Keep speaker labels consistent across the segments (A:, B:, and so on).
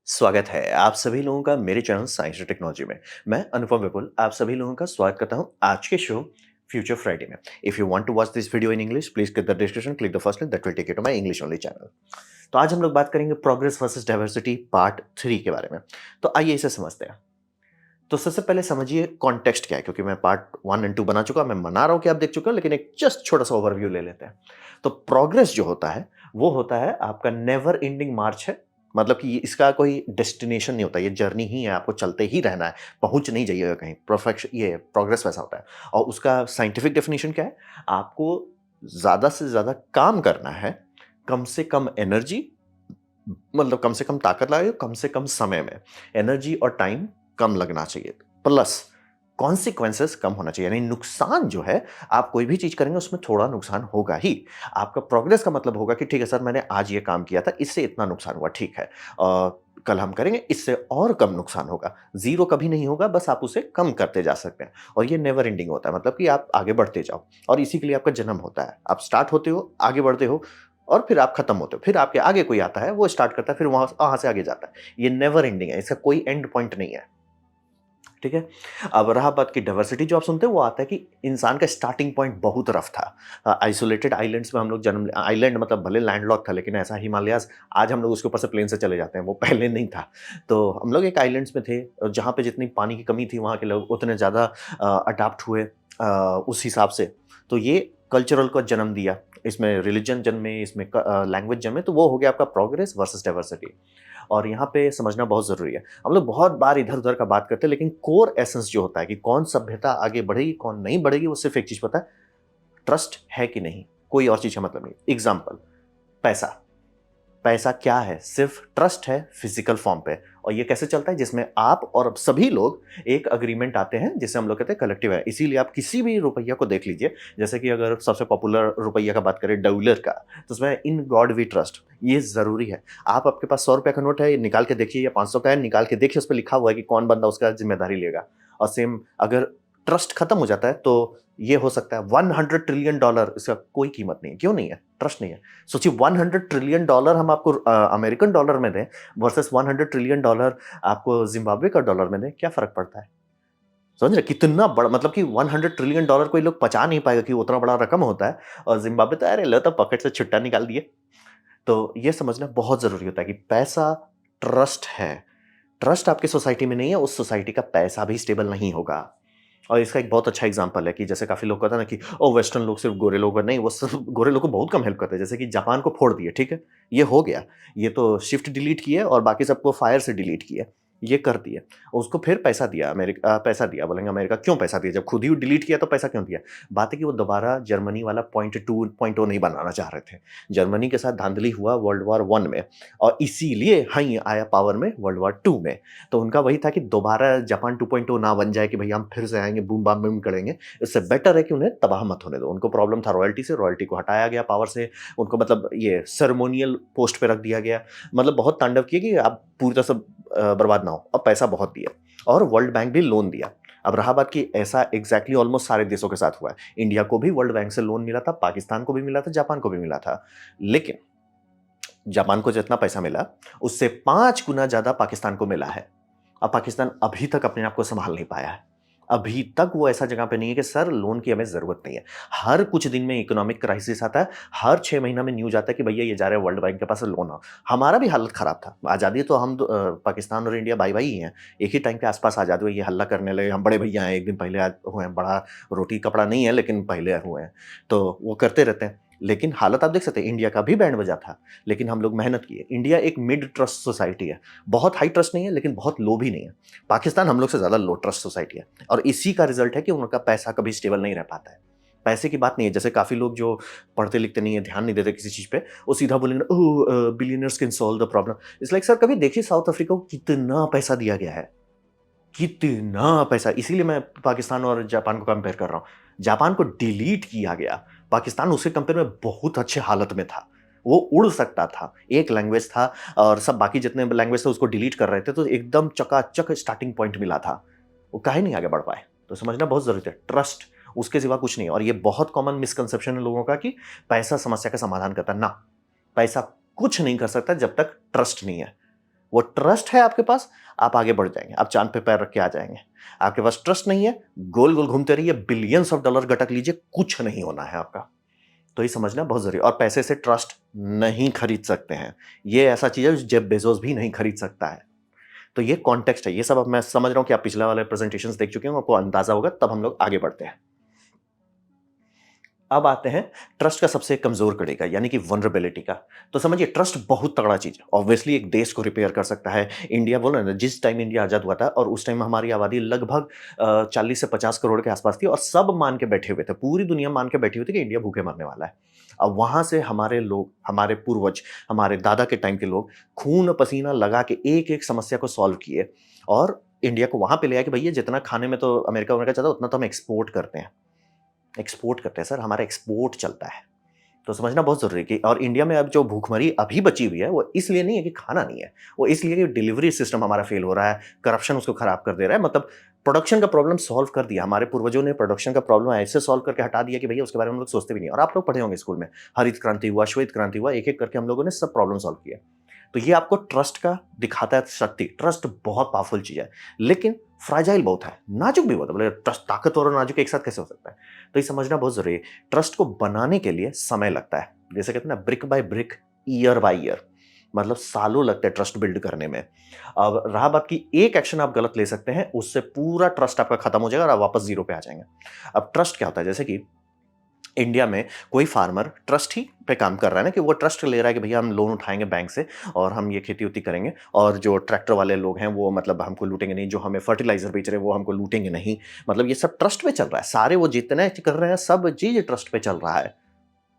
A: स्वागत है आप सभी लोगों का मेरे चैनल साइंस और टेक्नोलॉजी में। मैं अनुपम विपुल आप सभी लोगों का स्वागत करता हूं आज के शो फ्यूचर फ्राइडे में। If you want to watch this video in English please click the description, click the first link that will take you to my English only channel. तो आज हम लोग बात करेंगे प्रोग्रेस वर्सेस डाइवर्सिटी पार्ट 3 के बारे में। तो आइए इसे समझते हैं। तो सबसे पहले समझिए कॉन्टेक्स्ट क्या है, क्योंकि मैं पार्ट 1 एंड 2 बना चुका, मैं मना रहा हूं कि आप देख चुके हो, लेकिन एक जस्ट छोटा सा ओवरव्यू ले लेते हैं। तो प्रोग्रेस जो होता है वो होता है आपका नेवर एंडिंग मार्च है। मतलब कि इसका कोई डेस्टिनेशन नहीं होता, ये जर्नी ही है, आपको चलते ही रहना है, पहुंच नहीं जाइएगा कहीं। परफेक्शन ये प्रोग्रेस वैसा होता है। और उसका साइंटिफिक डेफिनेशन क्या है? आपको ज्यादा से ज्यादा काम करना है, कम से कम एनर्जी, मतलब कम से कम ताकत लगाइए, कम से कम समय में एनर्जी और टाइम कम लगना चाहिए, प्लस कॉन्सिक्वेंसेस कम होना चाहिए। यानी नुकसान जो है, आप कोई भी चीज करेंगे उसमें थोड़ा नुकसान होगा ही। आपका प्रोग्रेस का मतलब होगा कि ठीक है सर, मैंने आज ये काम किया था, इससे इतना नुकसान हुआ, ठीक है, कल हम करेंगे, इससे और कम नुकसान होगा। जीरो कभी नहीं होगा, बस आप उसे कम करते जा सकते हैं। और ये नेवर एंडिंग होता है, मतलब कि आप आगे बढ़ते जाओ। और इसी के लिए आपका जन्म होता है। आप स्टार्ट होते हो, आगे बढ़ते हो, और फिर आप खत्म होते हो, फिर आपके आगे कोई आता है, वो स्टार्ट करता है, फिर वहां से आगे जाता है। ये नेवर एंडिंग है, इसका कोई एंड पॉइंट नहीं है। ठीक है। अब रहा बात की डाइवर्सिटी, जो आप सुनते हैं वो आता है कि इंसान का स्टार्टिंग पॉइंट बहुत रफ था। आइसोलेटेड आइलैंड्स में हम लोग जन्म, आइलैंड मतलब भले लैंडलॉक था, लेकिन ऐसा हिमालयाज, आज हम लोग उसके ऊपर से प्लेन से चले जाते हैं, वो पहले नहीं था। तो हम लोग एक आइलैंड्स में थे, जहाँ पे जितनी पानी की कमी थी वहाँ के लोग उतने ज़्यादा अडाप्ट हुए उस हिसाब से। तो ये कल्चरल को जन्म दिया, इसमें रिलीजन जन्मे, इसमें लैंग्वेज जन्मे, तो वो हो गया आपका प्रोग्रेस वर्सेस डाइवर्सिटी। और यहाँ पे समझना बहुत ज़रूरी है। हम लोग बहुत बार इधर-उधर का बात करते हैं, लेकिन कोर एसेंस जो होता है कि कौन सभ्यता आगे बढ़ेगी, कौन नहीं बढ़ेगी, वो सिर्फ़ एक चीज़ पता है, ट्रस्ट है कि नहीं, कोई और चीज़ का मतलब नहीं। एग्ज़ाम्पल, पैसा। पैसा क्या है? सिर्फ ट्रस्ट है फिजिकल फॉर्म पे। और ये कैसे चलता है? जिसमें आप और सभी लोग एक अग्रीमेंट आते हैं, जिसे हम लोग कहते हैं कलेक्टिव है। इसीलिए आप किसी भी रुपया को देख लीजिए, जैसे कि अगर सबसे पॉपुलर रुपया का बात करें, डॉलर का, तो उसमें इन गॉड वी ट्रस्ट, ये ज़रूरी है। आप, आपके पास 100 रुपए का नोट है, ये निकाल के देखिए, या 500 का है, निकाल के देखिए, उस पे लिखा हुआ है कि कौन बंदा उसका ज़िम्मेदारी लेगा। और सेम अगर ट्रस्ट खत्म हो जाता है, तो ये हो सकता है 100 ट्रिलियन डॉलर, इसका कोई कीमत नहीं है। क्यों नहीं है? ट्रस्ट नहीं है। सोचिए 100 ट्रिलियन डॉलर हम आपको अमेरिकन डॉलर में दें, वर्सेस 100 ट्रिलियन डॉलर आपको जिम्बाब्वे का डॉलर में दें, क्या फर्क पड़ता है? समझ रहे कितना बड़ा, मतलब कि 100 ट्रिलियन डॉलर कोई लोग पचा नहीं पाएगा कि उतना बड़ा रकम होता है। और जिम्बाब्वे तो अरे लो, तो पॉकेट से छुट्टा निकाल दिए। तो ये समझना बहुत जरूरी होता है कि पैसा ट्रस्ट है। ट्रस्ट आपकी सोसाइटी में नहीं है, उस सोसाइटी का पैसा भी स्टेबल नहीं होगा। और इसका एक बहुत अच्छा एग्जांपल है कि जैसे काफ़ी लोग कहते हैं ना कि वेस्टर्न लोग सिर्फ गोरे लोग हैं। नहीं, वो सिर्फ गोरे लोग को बहुत कम हेल्प करते हैं। जैसे कि जापान को फोड़ दिए, ठीक है? ये हो गया। ये तो शिफ्ट डिलीट किए और बाकी सबको फायर से डिलीट किए। ये कर दिए। उसको फिर पैसा दिया, पैसा दिया। बोलेंगे अमेरिका क्यों पैसा दिया? जब खुद ही डिलीट किया तो पैसा क्यों दिया? बात है कि वो दोबारा जर्मनी वाला पॉइंट 2 पॉइंट ओ नहीं बनाना चाह रहे थे। जर्मनी के साथ धांधली हुआ वर्ल्ड वॉर 1 में, और इसीलिए हाई आया पावर में वर्ल्ड वॉर 2 में। तो उनका वही था कि दोबारा जापान 2.0 ना बन जाए कि भई हम फिर से आएँगे, बूम बाम बूम करेंगे। इससे बेटर है कि उन्हें तबाह मत होने दो। उनको प्रॉब्लम था रॉयल्टी से, रॉयल्टी को हटाया गया पावर से। उनको मतलब ये सेरेमोनियल पोस्ट पे रख दिया गया। मतलब बहुत तांडव किए कि आप पूरी तरह से बर्बाद ना हो। अब पैसा बहुत दिया, और वर्ल्ड बैंक भी लोन दिया। अब रहा बात कि ऐसा एग्जैक्टली ऑलमोस्ट सारे देशों के साथ हुआ है। इंडिया को भी वर्ल्ड बैंक से लोन मिला था, पाकिस्तान को भी मिला था, जापान को भी मिला था। लेकिन जापान को जितना पैसा मिला, उससे 5 गुना ज्यादा पाकिस्तान को मिला है। अब पाकिस्तान अभी तक अपने आप को संभाल नहीं पाया है। अभी तक वो ऐसा जगह पे नहीं है कि सर लोन की हमें जरूरत नहीं है। हर कुछ दिन में इकोनॉमिक क्राइसिस आता है, हर 6 महीना में न्यूज आता है कि भैया ये जा रहे हैं वर्ल्ड बैंक के पास लोन हो। हमारा भी हालत खराब था। आजादी तो हम पाकिस्तान और इंडिया भाई भाई ही हैं। एक ही टाइम पे आसपास आजादी हुई, ये हल्ला करने लगे, हम बड़े भैया हैं, एक दिन पहले आज हुए हैं, बड़ा रोटी कपड़ा नहीं है लेकिन पहले हुए हैं। तो वो करते रहते हैं। लेकिन हालत आप देख सकते हैं, इंडिया का भी बैंड बजा था, लेकिन हम लोग मेहनत किए। इंडिया एक मिड ट्रस्ट सोसाइटी है। बहुत हाई ट्रस्ट नहीं है, लेकिन बहुत लो भी नहीं है। पाकिस्तान हम लोग से ज़्यादा लो ट्रस्ट सोसाइटी है, और इसी का रिजल्ट है कि उनका पैसा कभी स्टेबल नहीं रह पाता है। पैसे की बात नहीं है। जैसे काफ़ी लोग जो पढ़ते लिखते नहीं है, ध्यान नहीं देते किसी चीज़ पे, वो सीधा बोलेंगे oh billionaires can solve the problem. It's like sir, कभी देखिए साउथ अफ्रीका को कितना पैसा दिया गया है, कितना पैसा। इसीलिए मैं पाकिस्तान और जापान को कंपेयर कर रहा हूँ। जापान को डिलीट किया गया, पाकिस्तान उसके कंपेयर में बहुत अच्छे हालत में था। वो उड़ सकता था, एक लैंग्वेज था, और सब बाकी जितने लैंग्वेज थे उसको डिलीट कर रहे थे, तो एकदम चकाचक स्टार्टिंग पॉइंट मिला था। वो काहे नहीं आगे बढ़ पाए? तो समझना बहुत जरूरी है, ट्रस्ट उसके सिवा कुछ नहीं है। और ये बहुत कॉमन मिसकंसेप्शन है लोगों का कि पैसा समस्या का समाधान करता है। ना, पैसा कुछ नहीं कर सकता जब तक ट्रस्ट नहीं है। वो ट्रस्ट है आपके पास, आप आगे बढ़ जाएंगे, आप चांद पे पैर रख के आ जाएंगे। आपके पास ट्रस्ट नहीं है, गोल गोल घूमते रहिए, बिलियंस ऑफ डॉलर गटक लीजिए, कुछ नहीं होना है आपका। तो ये समझना बहुत जरूरी है। और पैसे से ट्रस्ट नहीं खरीद सकते हैं, ये ऐसा चीज है जो जेफ बेजोस भी नहीं खरीद सकता है। तो ये कॉन्टेक्स्ट है, ये सब अब मैं समझ रहा हूं कि आप पिछले वाले प्रेजेंटेशंस देख चुके हैं, आपको अंदाजा होगा, तब हम लोग आगे बढ़ते हैं। अब आते हैं ट्रस्ट का सबसे कमजोर कड़ी का, यानी कि वनरेबिलिटी का। तो समझिए, ट्रस्ट बहुत तगड़ा चीज है, ऑब्वियसली एक देश को रिपेयर कर सकता है। इंडिया बोल रहे ना, जिस टाइम इंडिया आजाद हुआ था और उस टाइम हमारी आबादी लगभग 40 से 50 करोड़ के आसपास थी, और सब मान के बैठे हुए थे, पूरी दुनिया मान के बैठी हुई थी कि इंडिया भूखे मरने वाला है। अब वहां से हमारे लोग, हमारे पूर्वज, हमारे दादा के टाइम के लोग खून पसीना लगा के एक एक समस्या को सॉल्व किए, और इंडिया को वहां पे ले आया कि भैया जितना खाने में तो अमेरिका चाहता है, उतना तो हम एक्सपोर्ट करते हैं। एक्सपोर्ट करते हैं सर, हमारा एक्सपोर्ट चलता है। तो समझना बहुत ज़रूरी है कि, और इंडिया में अब जो भूखमरी अभी बची हुई है, वो इसलिए नहीं है कि खाना नहीं है, वो इसलिए कि डिलीवरी सिस्टम हमारा फेल हो रहा है, करप्शन उसको खराब कर दे रहा है। मतलब प्रोडक्शन का प्रॉब्लम सॉल्व कर दिया हमारे पूर्वजों ने, प्रोडक्शन का प्रॉब्लम ऐसे सॉल्व करके हटा दिया कि भैया उसके बारे में हम लोग सोचते भी नहीं। और आप लोग पढ़े होंगे स्कूल में, हरित क्रांति हुआ, श्वेत क्रांति हुआ, एक एक करके हम लोगों ने सब प्रॉब्लम सॉल्व किया। तो ये आपको ट्रस्ट का दिखाता है शक्ति। ट्रस्ट बहुत पावरफुल चीज है, लेकिन फ्राजाइल बहुत है, नाजुक भी बहुत है। बोले ट्रस्ट ताकतवर और नाजुक एक साथ कैसे हो सकता है? तो ये समझना बहुत जरूरी है। ट्रस्ट को बनाने के लिए समय लगता है, जैसे कहते हैं ना, brick by brick, year by year, मतलब सालों लगते हैं ट्रस्ट बिल्ड करने में। अब रहा बात की एक एक्शन आप गलत ले सकते हैं, उससे पूरा ट्रस्ट आपका खत्म हो जाएगा और आप वापस जीरो पे आ जाएंगे। अब ट्रस्ट क्या होता है? जैसे कि इंडिया में कोई फार्मर ट्रस्ट ही पे काम कर रहा है ना, कि वो ट्रस्ट ले रहा है कि भैया हम लोन उठाएंगे बैंक से और हम ये खेती उती करेंगे, और जो ट्रैक्टर वाले लोग हैं वो मतलब हमको लूटेंगे नहीं, जो हमें फर्टिलाइजर बेच रहे हैं वो हमको लूटेंगे नहीं। मतलब ये सब ट्रस्ट पे चल रहा है, सारे वो जितने कर रहे हैं सब चीज ट्रस्ट पे चल रहा है,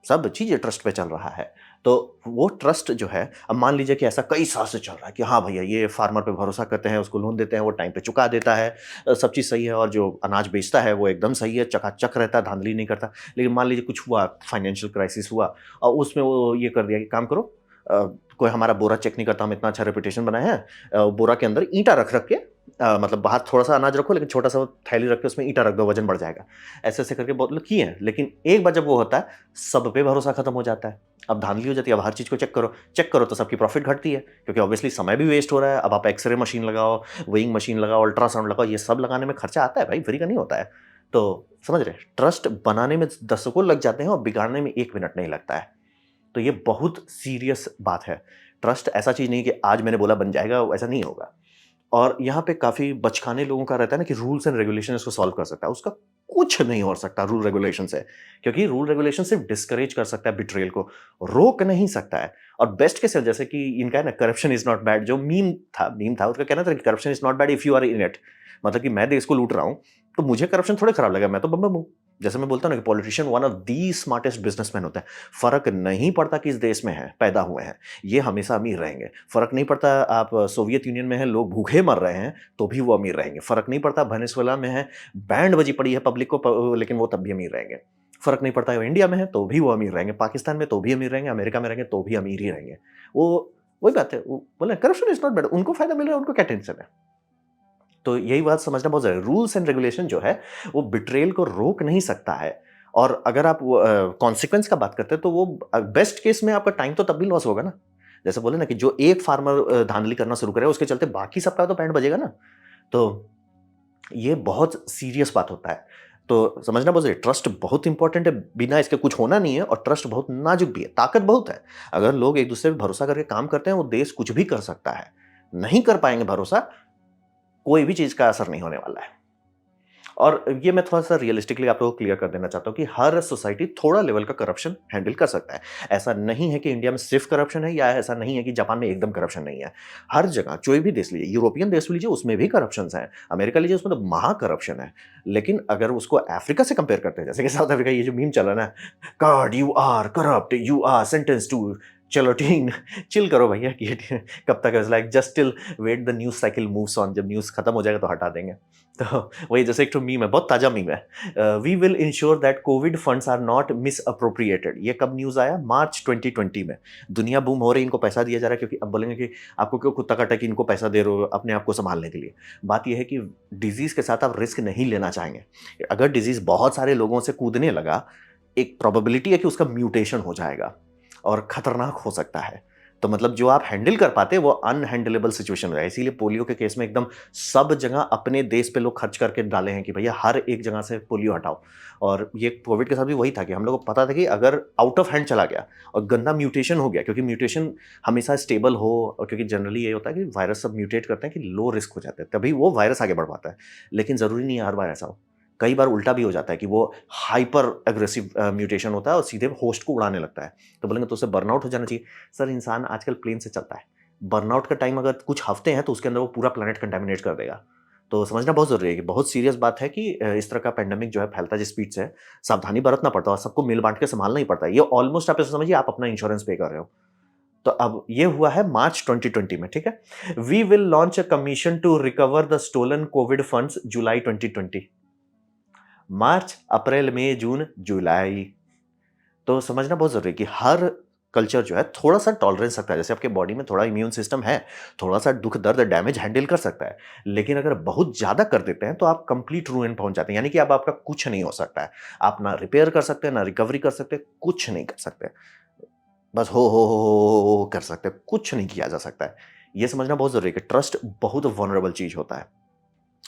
A: सब चीजें ट्रस्ट पे चल रहा है। तो वो ट्रस्ट जो है, अब मान लीजिए कि ऐसा कई साल से चल रहा है कि हाँ भैया ये फार्मर पे भरोसा करते हैं, उसको लोन देते हैं, वो टाइम पे चुका देता है, सब चीज़ सही है, और जो अनाज बेचता है वो एकदम सही है, चकाचक रहता है, धांधली नहीं करता। लेकिन मान लीजिए कुछ हुआ, फाइनेंशियल क्राइसिस हुआ, और उसमें वो ये कर दिया कि काम करो, कोई हमारा बोरा चेक नहीं करता, हम इतना अच्छा रेपुटेशन बनाए हैं, बोरा के अंदर ईंटा रख रख के, मतलब बाहर थोड़ा सा अनाज रखो लेकिन छोटा सा वो थैली रख के उसमें ईंटा रख दो, वजन बढ़ जाएगा। ऐसे ऐसे करके बहुत लोग किए हैं, लेकिन एक बार जब वो होता है, सब पे भरोसा खत्म हो जाता है। अब धांधली हो जाती है, अब हर चीज़ को चेक करो तो सबकी प्रॉफिट घटती है, क्योंकि ऑब्वियसली समय भी वेस्ट हो रहा है। अब आप एक्सरे मशीन लगाओ, वेइंग मशीन लगाओ, अल्ट्रासाउंड लगाओ, ये सब लगाने में खर्चा आता है भाई, फ्री का नहीं होता है। तो समझ रहे, ट्रस्ट बनाने में दशकों लग जाते हैं और बिगाड़ने में 1 मिनट नहीं लगता है। तो ये बहुत सीरियस बात है। ट्रस्ट ऐसा चीज़ नहीं कि आज मैंने बोला बन जाएगा, ऐसा नहीं होगा। और यहाँ पे काफ़ी बचकाने लोगों का रहता है ना कि रूल्स एंड रेगुलेशन इसको सॉल्व कर सकता है। उसका कुछ नहीं हो सकता रूल रेगुलेशन से, क्योंकि रूल रेगुलेशन सिर्फ डिस्करेज कर सकता है बिट्रेयल को, रोक नहीं सकता है। और बेस्ट केस है, जैसे कि इनका है ना, करप्शन इज नॉट बैड, जो मीम था उसका कहना था कि corruption is not bad if you are in it. मतलब कि मैं देश को लूट रहा हूँ तो मुझे करप्शन थोड़े खराब लगा, मैं तो बम बम हूँ। जैसे मैं बोलता हूँ ना कि politician one of the smartest businessman होता है। फर्क नहीं पड़ता किस देश में है, पैदा हुए हैं, ये हमेशा अमीर रहेंगे। फर्क नहीं पड़ता आप सोवियत यूनियन में हैं, लोग भूखे मर रहे हैं तो भी वो अमीर रहेंगे। फर्क नहीं पड़ता वेनेजुएला में है, बैंड बजी पड़ी है पब्लिक को, लेकिन वो तब भी अमीर रहेंगे। फर्क नहीं पड़ता है इंडिया में है तो भी वो अमीर रहेंगे, पाकिस्तान में तो भी अमीर रहेंगे, अमेरिका में रहेंगे तो भी अमीर ही रहेंगे। वो वही बात है, वो बोले करप्शन इज नॉट बैड, उनको फायदा मिल रहा है, उनको क्या टेंशन है। तो यही बात समझना बहुत जरूरी है। रूल्स एंड रेगुलेशन जो है वो बिट्रेल को रोक नहीं सकता है। और अगर आप कॉन्सिक्वेंस का बात करते हैं तो वो बेस्ट केस में आपका टाइम तो तब भी लॉस होगा ना। जैसे बोले ना कि जो एक फार्मर धांधली करना शुरू करे उसके चलते बाकी सबका तो बैंड बजेगा ना। तो ये बहुत सीरियस बात होता है। तो समझना बहुत जरूरी, ट्रस्ट बहुत इंपॉर्टेंट है, बिना इसके कुछ होना नहीं है। और ट्रस्ट बहुत नाजुक भी है, ताकत बहुत है। अगर लोग एक दूसरे पर भरोसा करके काम करते हैं, वो देश कुछ भी कर सकता है। नहीं कर पाएंगे भरोसा, कोई भी चीज का असर नहीं होने वाला है। और ये मैं थोड़ा-सा रियलिस्टिकली आप लोगों को क्लियर कर देना चाहता हूँ कि हर सोसाइटी थोड़ा लेवल का करप्शन हैंडल कर सकता है। ऐसा नहीं है कि इंडिया में सिर्फ करप्शन है, या ऐसा नहीं है कि जापान में एकदम करप्शन नहीं है। हर जगह कोई भी देश लीजिए, यूरोपियन देश लीजिए, उसमें भी करप्शंस हैं। अमेरिका लीजिए, उसमें तो महा करप्शन है। लेकिन अगर उसको अफ्रीका से कंपेयर करते हैं, जैसे कि साउथ अफ्रीका, ये जो मीम चला ना, God you are corrupt, you are sentenced to, चलो टीन चिल करो भैया, ये कब तक है, like just till wait the news cycle moves on, जब न्यूज़ खत्म हो जाएगा तो हटा देंगे। तो वही जैसे एक तो मीम है, बहुत ताजा मीम है, we will ensure that covid funds are not misappropriated. ये कब न्यूज़ आया? मार्च 2020 में। दुनिया बूम हो रही, इनको पैसा दिया जा रहा है, क्योंकि अब बोलेंगे कि आपको क्यों कुत्ता काटा कि इनको पैसा दे रहे हो अपने आप को संभालने के लिए। बात यह है कि डिजीज़ के साथ आप रिस्क नहीं लेना चाहेंगे। अगर डिजीज़ बहुत सारे लोगों से कूदने लगा, एक प्रोबेबिलिटी है कि उसका म्यूटेशन हो जाएगा और खतरनाक हो सकता है। तो मतलब जो आप हैंडल कर पाते वो अनहैंडलेबल सिचुएशन हो जाए। इसीलिए पोलियो के केस में एकदम सब जगह अपने देश पे लोग खर्च करके डाले हैं कि भैया हर एक जगह से पोलियो हटाओ। और ये कोविड के साथ भी वही था कि हम लोग को पता था कि अगर आउट ऑफ हैंड चला गया और गंदा म्यूटेशन हो गया, क्योंकि म्यूटेशन हमेशा स्टेबल हो, और क्योंकि जनरली ये होता है कि वायरस सब म्यूटेट करते हैं कि लो रिस्क हो जाते हैं, तभी वो वायरस आगे बढ़ पाता है। लेकिन ज़रूरी नहीं है हर बार ऐसा हो। कई बार उल्टा भी हो जाता है कि वो हाइपर एग्रेसिव म्यूटेशन होता है और सीधे होस्ट को उड़ाने लगता है। तो बोलेंगे तो उसे बर्नआउट हो जाना चाहिए। सर इंसान आजकल प्लेन से चलता है, बर्नआउट का टाइम अगर कुछ हफ्ते हैं तो उसके अंदर वो पूरा प्लेनेट कंटामिनेट कर देगा। तो समझना बहुत ज़रूरी है कि बहुत सीरियस बात है कि इस तरह का पैंडेमिक जो है फैलता जिस स्पीड से है, सावधानी बरतना पड़ता है और सबको मिल बांट के संभालना ही पड़ता है। ये ऑलमोस्ट आप ऐसा समझिए आप अपना इंश्योरेंस पे कर रहे हो। तो अब ये हुआ है मार्च 2020 में, ठीक है। We will launch a commission to recover the stolen COVID funds July 2020। March, April, May, June, July. तो समझना बहुत ज़रूरी है कि हर कल्चर जो है थोड़ा-सा टॉलरेंस रखता है। जैसे आपके बॉडी में थोड़ा इम्यून सिस्टम है, थोड़ा-सा दुःख, दर्द, डैमेज हैंडल कर सकता है। लेकिन अगर बहुत ज़्यादा कर देते हैं तो आप कंप्लीट रूइन पहुँच जाते हैं। यानी कि अब आपका कुछ नहीं हो सकता है। आप ना रिपेयर कर सकते हैं, ना रिकवरी कर सकते, कुछ नहीं कर सकते। बस हो कर सकते हैं, कुछ नहीं किया जा सकता है। ये समझना बहुत ज़रूरी है कि ट्रस्ट बहुत वल्नरेबल चीज़ होता है।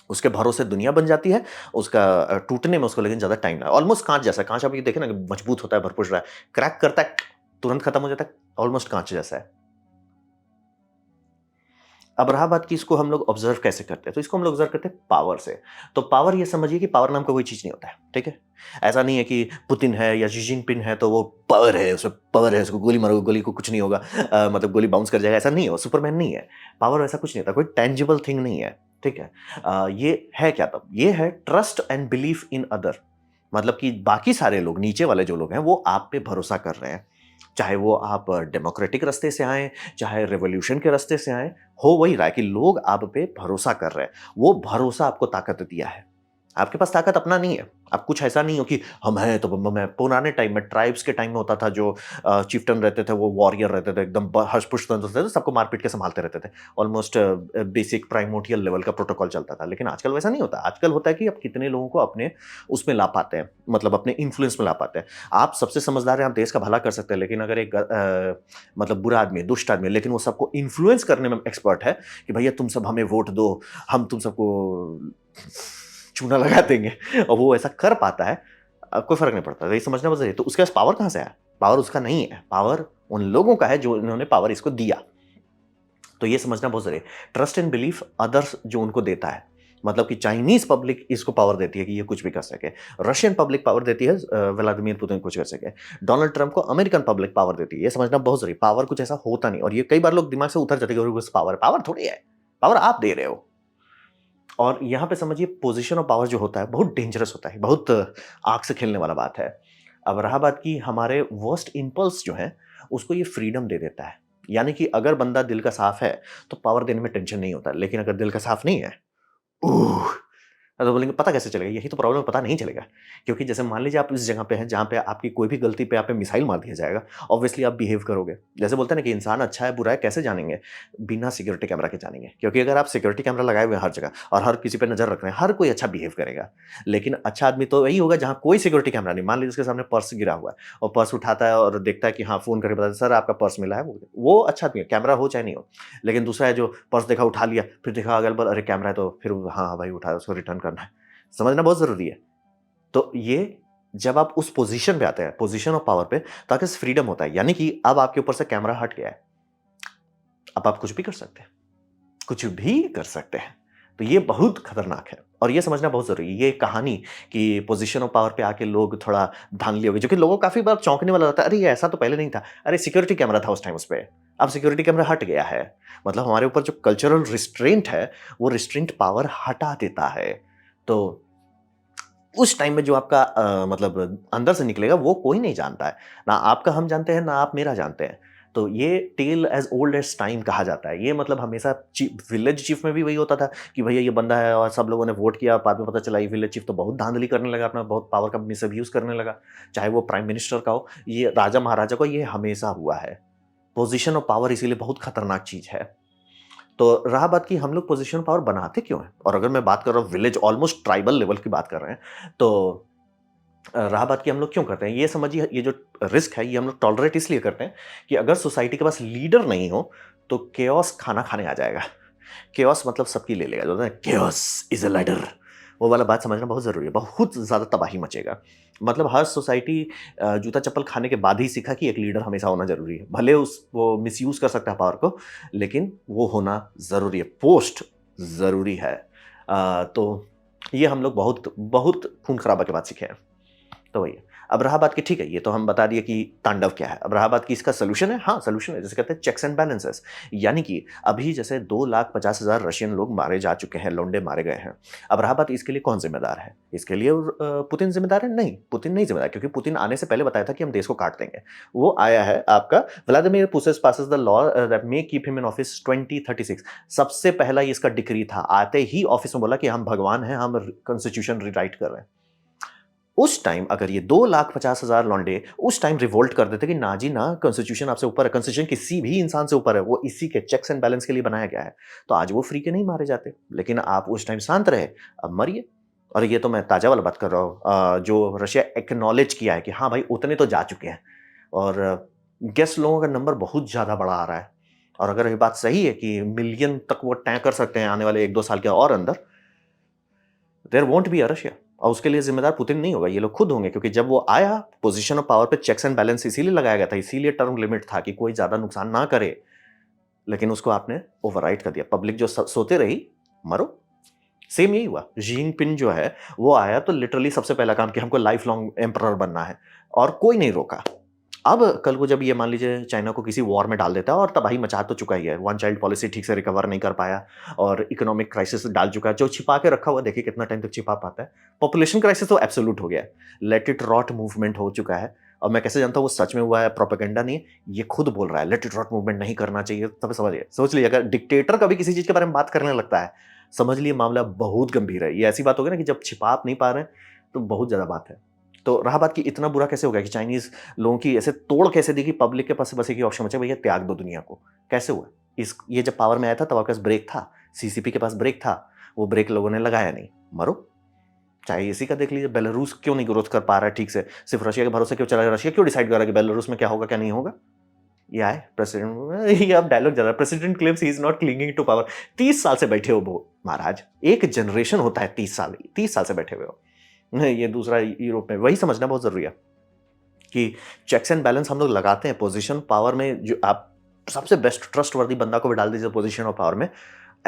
A: उसके भरोसे दुनिया बन जाती है, उसका टूटने में उसको लेकिन ज़्यादा टाइम लगा। ऑलमोस्ट काँच जैसा है, काँच आप ये देखें ना कि मजबूत होता है, भरपूर रहा है, क्रैक करता है, तुरंत खत्म हो जाता है, ऑलमोस्ट काँच जैसा है। अब रहा बात कि इसको हम लोग ऑब्जर्व कैसे करते हैं, तो इसको हम लोग ऑब्जर्व करते हैं पावर से। तो पावर ये समझिए कि पावर नाम का कोई चीज़ नहीं होता है, ठीक है? ऐसा नहीं है कि पुतिन है या शी जिनपिंग है तो वो पावर है, उसमें पावर है, उसको गोली मारो, गोली को कुछ नहीं होगा, मतलब गोली बाउंस कर जाएगा, ऐसा नहीं है, वो सुपरमैन नहीं है। पावर वैसा कुछ नहीं होता, कोई टेंजिबल थिंग नहीं है, ठीक है? ये है क्या तब? ये है trust and belief in other. मतलब कि बाकी सारे लोग, नीचे वाले जो लोग हैं, वो आप पे भरोसा कर रहे हैं। चाहे वो आप डेमोक्रेटिक रास्ते से आएँ, चाहे रिवॉल्यूशन के रास्ते से आएँ, हो वही रहा है कि लोग आप पे भरोसा कर रहे हैं। वो भरोसा आपको ताकत दिया है। आपके पास ताकत अपना नहीं है। आप कुछ ऐसा नहीं हो कि हम हैं तो बम है। पुराने टाइम में ट्राइब्स के टाइम में होता था जो चीफ्टन रहते थे, वो वॉरियर रहते थे, एकदम हष्ट-पुष्ट रहते थे, सबको मार-पीट के सँभालते रहते थे। ऑलमोस्ट बेसिक प्राइमोर्डियल लेवल का प्रोटोकॉल चलता था। लेकिन आजकल वैसा नहीं होता। आजकल होता है कि आप कितने लोगों को अपने उसमें ला पाते हैं, मतलब अपने इन्फ्लुएंस में ला पाते हैं। आप सबसे समझदार हैं, आप देश का भला कर सकते हैं, लेकिन अगर एक मतलब बुरा आदमी है, दुष्ट आदमी है, लेकिन वो सबको इन्फ्लुएंस करने में एक्सपर्ट है कि भैया तुम सब हमें वोट दो, हम तुम सबको चूना लगा देंगे, और वो ऐसा कर पाता है, कोई फ़र्क नहीं पड़ता। ये समझना बहुत ज़रूरी है। तो उसके पास पावर कहाँ से आया? पावर उसका नहीं है, पावर उन लोगों का है जो इन्होंने पावर इसको दिया। तो ये समझना बहुत ज़रूरी है। ट्रस्ट एंड बिलीफ अदर्स जो उनको देता है। मतलब कि चाइनीज़ पब्लिक इसको पावर देती है कि ये कुछ भी कर सके। रशियन पब्लिक पावर देती है व्लादिमीर पुतिन कुछ कर सके। डोनाल्ड ट्रंप को अमेरिकन पब्लिक पावर देती है। ये समझना बहुत ज़रूरी है। पावर कुछ ऐसा होता नहीं, और ये कई बार लोग दिमाग से उतर जाते हैं कि बस पावर है। पावर थोड़ी है, पावर आप दे रहे हो। और यहाँ पे समझिए पोज़ीशन ऑफ पावर जो होता है बहुत डेंजरस होता है, बहुत आग से खेलने वाला बात है। अब रहा बात कि हमारे वर्स्ट इम्पल्स जो हैं, उसको ये फ्रीडम दे देता है। यानी कि अगर बंदा दिल का साफ है, तो पावर देने में टेंशन नहीं होता, लेकिन अगर दिल का साफ नहीं है, ओह! तो बोलेंगे पता कैसे चलेगा? यही तो प्रॉब्लम है, पता नहीं चलेगा। क्योंकि जैसे मान लीजिए आप उस जगह पे हैं जहाँ पे आपकी कोई भी गलती पे आप पे मिसाइल मार दिया जाएगा, ऑब्वियसली आप बिहेव करोगे। जैसे बोलते हैं ना कि इंसान अच्छा है, बुरा है, कैसे जानेंगे? बिना सिक्योरिटी कैमरा के जानेंगे। क्योंकि अगर आप सिक्योरिटी कैमरा लगाए हुए हैं हर जगह और हर किसी पे नज़र रख रहे हैं, हर कोई अच्छा बिहेव करेगा। लेकिन अच्छा आदमी तो वही होगा जहाँ कोई सिक्योरिटी कैमरा नहीं। मान लीजिए उसके सामने पर्स गिरा हुआ है और पर्स उठाता है और देखता है कि हाँ, फ़ोन करके बताता है, "सर आपका पर्स मिला है।" वो अच्छा आदमी है, कैमरा हो चाहे नहीं हो। लेकिन दूसरा है जो पर्स देखा, उठा लिया, फिर देखा अगल-बगल, अरे कैमरा है, तो फिर हाँ, हाँ भाई उठाया, उसको रिटर्न करना है। समझना बहुत ज़रूरी है। तो ये जब आप उस पोज़ीशन पे आते हैं, पोज़ीशन ऑफ पावर पे, तो आपके पास फ्रीडम होता है। यानी कि अब आपके ऊपर से कैमरा हट गया है। अब आप कुछ भी कर सकते हैं। कुछ भी कर सकते हैं। तो ये बहुत खतरनाक है और ये समझना बहुत ज़रूरी है। ये कहानी कि पोज़ीशन ऑफ पावर पे आके लोग थोड़ा धांधली हो गए, जो कि लोगों को काफ़ी बार चौंकने वाला लगता है। अरे! ये ऐसा तो पहले नहीं था। अरे! सिक्योरिटी कैमरा था उस टाइम उसपे। अब सिक्योरिटी कैमरा हट गया है। मतलब हमारे ऊपर जो कल्चरल रिस्ट्रेंट है, वो रिस्ट्रेंट पावर हटा देता है। तो उस टाइम में जो आपका मतलब अंदर से निकलेगा वो कोई नहीं जानता है। ना आपका हम जानते हैं, ना आप मेरा जानते हैं। तो ये tale as old as time कहा जाता है। ये मतलब हमेशा विलेज चीफ में भी वही होता था कि भैया ये बंदा है और सब लोगों ने वोट किया, बाद में पता चला ये विलेज चीफ तो बहुत धांधली करने लगा, अपना बहुत पावर का मिसअब्यूज़ करने लगा। चाहे वो प्राइम मिनिस्टर का हो, ये राजा-महाराजा का, ये हमेशा हुआ है। पोज़ीशन ऑफ पावर इसीलिए बहुत खतरनाक चीज़ है। तो रहा बात कि हम लोग पोज़ीशन पावर बनाते क्यों हैं? और अगर मैं बात कर रहा हूँ विलेज ऑलमोस्ट ट्राइबल लेवल की बात कर रहे हैं, तो रहा बात कि हम लोग क्यों करते हैं, ये समझिए ये जो रिस्क है ये हम लोग टॉलरेट इसलिए करते हैं कि अगर सोसाइटी के पास लीडर नहीं हो तो केओस खाना खाने आ जाएगा। केओस मतलब सबकी ले लेगा, जो होता है केओस इज अ लीडर, वो वाला बात समझना बहुत ज़रूरी है। बहुत ज़्यादा तबाही मचेगा। मतलब हर सोसाइटी जूता चप्पल खाने के बाद ही सीखा कि एक लीडर हमेशा होना ज़रूरी है। भले उस वो मिसयूज़ कर सकता है पावर को, लेकिन वो होना ज़रूरी है, पोस्ट ज़रूरी है। तो ये हम लोग बहुत बहुत खून खराबा के बाद सीखे हैं। तो वही है। अब रहा बात कि ठीक है, ये तो हम बता दिए कि तांडव क्या है। अब रहा बात कि इसका सॉल्यूशन है, हाँ, सॉल्यूशन है, जिसे कहते हैं चेक्स एंड बैलेंसेस। यानी कि अभी जैसे 2,50,000 रशियन लोग मारे जा चुके हैं, लौंडे मारे गए हैं। अब रहा बात इसके लिए कौन ज़िम्मेदार है? इसके लिए पुतिन ज़िम्मेदार है? नहीं, पुतिन नहीं ज़िम्मेदार, क्योंकि पुतिन आने से पहले बताया था कि हम देश को काट देंगे। वो आया है आपका Vladimir पुसेस passes the law that may keep him in office 2036। सबसे पहला ये इसका डिक्री था। आते ही ऑफिस में बोला कि हम भगवान हैं, हम कॉन्स्टिट्यूशन रीराइट कर रहे हैं। उस टाइम अगर ये 2,50,000 लौंडे उस टाइम रिवोल्ट कर देते कि ना जी ना, कॉन्स्टिट्यूशन आपसे ऊपर है, कॉन्स्टिट्यूशन किसी भी इंसान से ऊपर है, वो इसी के चेक्स एंड बैलेंस के लिए बनाया गया है, तो आज वो फ्री के नहीं मारे जाते। लेकिन आप उस टाइम शांत रहे, अब मरिए। और ये तो मैं ताज़ा वाला बात कर रहा हूँ, जो रशिया एक्नॉलेज किया है कि हाँ भाई उतने तो जा चुके हैं, और गेस लोगों का नंबर बहुत ज़्यादा बड़ा आ रहा है। और अगर ये बात सही है कि मिलियन तक वो तय कर सकते हैं आने वाले 1-2 साल के और अंदर, there won't be a Russia. और उसके लिए जिम्मेदार पुतिन नहीं होगा, ये लोग खुद होंगे, क्योंकि जब वो आया पोजीशन ऑफ पावर पे चेक्स एंड बैलेंस इसीलिए लगाया गया था, इसीलिए टर्म लिमिट था कि कोई ज्यादा नुकसान ना करे। लेकिन उसको आपने ओवरराइड कर दिया, पब्लिक जो सोते रही, मरो। सेम यही हुआ, जिनपिंग जो है वो आया तो लिटरली सबसे पहला काम कि हमको लाइफ लॉन्ग एम्परर बनना है, और कोई नहीं रोका। अब कल को जब ये मान लीजिए चाइना को किसी वॉर में डाल देता है, और तबाही मचा तो चुका ही है, वन चाइल्ड पॉलिसी ठीक से रिकवर नहीं कर पाया, और इकोनॉमिक क्राइसिस डाल चुका है, जो छिपा के रखा हुआ देखिए कितना टाइम तक छिपा पाता है। पॉपुलेशन क्राइसिस तो एब्सोल्यूट हो गया है, लेट इट रॉट मूवमेंट हो चुका है। और मैं कैसे जानता हूँ वो सच में हुआ है, प्रोपेगेंडा नहीं है, ये खुद बोल रहा है लेट इट रॉट मूवमेंट नहीं करना चाहिए। तब समझिए, सोच लीजिए अगर डिक्टेटर कभी किसी चीज के बारे में बात करने लगता है, समझ लिए मामला बहुत गंभीर है। ये ऐसी बात होगी ना कि जब छिपा आप नहीं पा रहे हैं, तो बहुत ज्यादा बात है। तो रहा बात कि इतना बुरा कैसे हो गया कि चाइनीज लोगों की ऐसे तोड़ कैसे दी कि पब्लिक के पास बस एक ही ऑप्शन बचा, भैया त्याग दो दुनिया को। कैसे हुआ? इस ये जब पावर में आया था तब आपके पास ब्रेक था, सीसीपी के पास ब्रेक था, वो ब्रेक लोगों ने लगाया नहीं, मरो। चाहे इसी का देख लीजिए, बेलारूस क्यों नहीं ग्रोथ कर पा रहा है ठीक से, सिर्फ रशिया के भरोसे क्यों चला रहा है? रशिया क्यों डिसाइड कर रहा है कि बेलारूस में क्या होगा क्या नहीं होगा? ये आए प्रेसिडेंट, ये अब डायलॉग ज्यादा, president claims he is not clinging to power. 30 साल से बैठे हो वो महाराज, एक जनरेशन होता है 30 साल, 30 साल से बैठे हुए हो। ये दूसरा यूरोप में, वही समझना बहुत जरूरी है कि चेक्स एंड बैलेंस हम लोग लगाते हैं पोजीशन पावर में। जो आप सबसे बेस्ट ट्रस्ट वर्दी बंदा को भी डाल दीजिए पोजीशन ऑफ पावर में,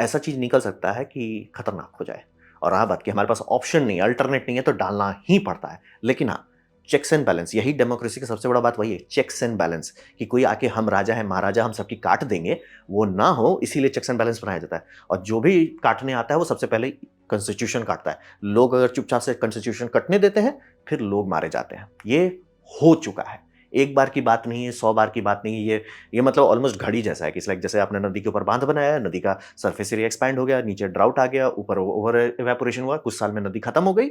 A: ऐसा चीज निकल सकता है कि खतरनाक हो जाए। और रहा बात कि हमारे पास ऑप्शन नहीं है, अल्टरनेट नहीं है, तो डालना ही पड़ता है। लेकिन हाँ, चेक्स एंड बैलेंस, यही डेमोक्रेसी का सबसे बड़ा बात वही है, चेक्स एंड बैलेंस। कि कोई आके हम राजा है महाराजा हम सबकी काट देंगे, वो ना हो, इसीलिए चेक्स एंड बैलेंस बनाया जाता है। और जो भी काटने आता है वो सबसे पहले कॉन्स्टिट्यूशन काटता है। लोग अगर चुपचाप से कॉन्स्टिट्यूशन कटने देते हैं, फिर लोग मारे जाते हैं। ये हो चुका है, एक बार की बात नहीं है, 100 बार की बात नहीं है। ये मतलब ऑलमोस्ट घड़ी जैसा है कि लाइक जैसे आपने नदी के ऊपर बांध बनाया है, नदी का सरफेस एरिया एक्सपैंड हो गया, नीचे ड्राउट आ गया, ऊपर ओवर इवेपोरेशन हुआ, कुछ साल में नदी खत्म हो गई।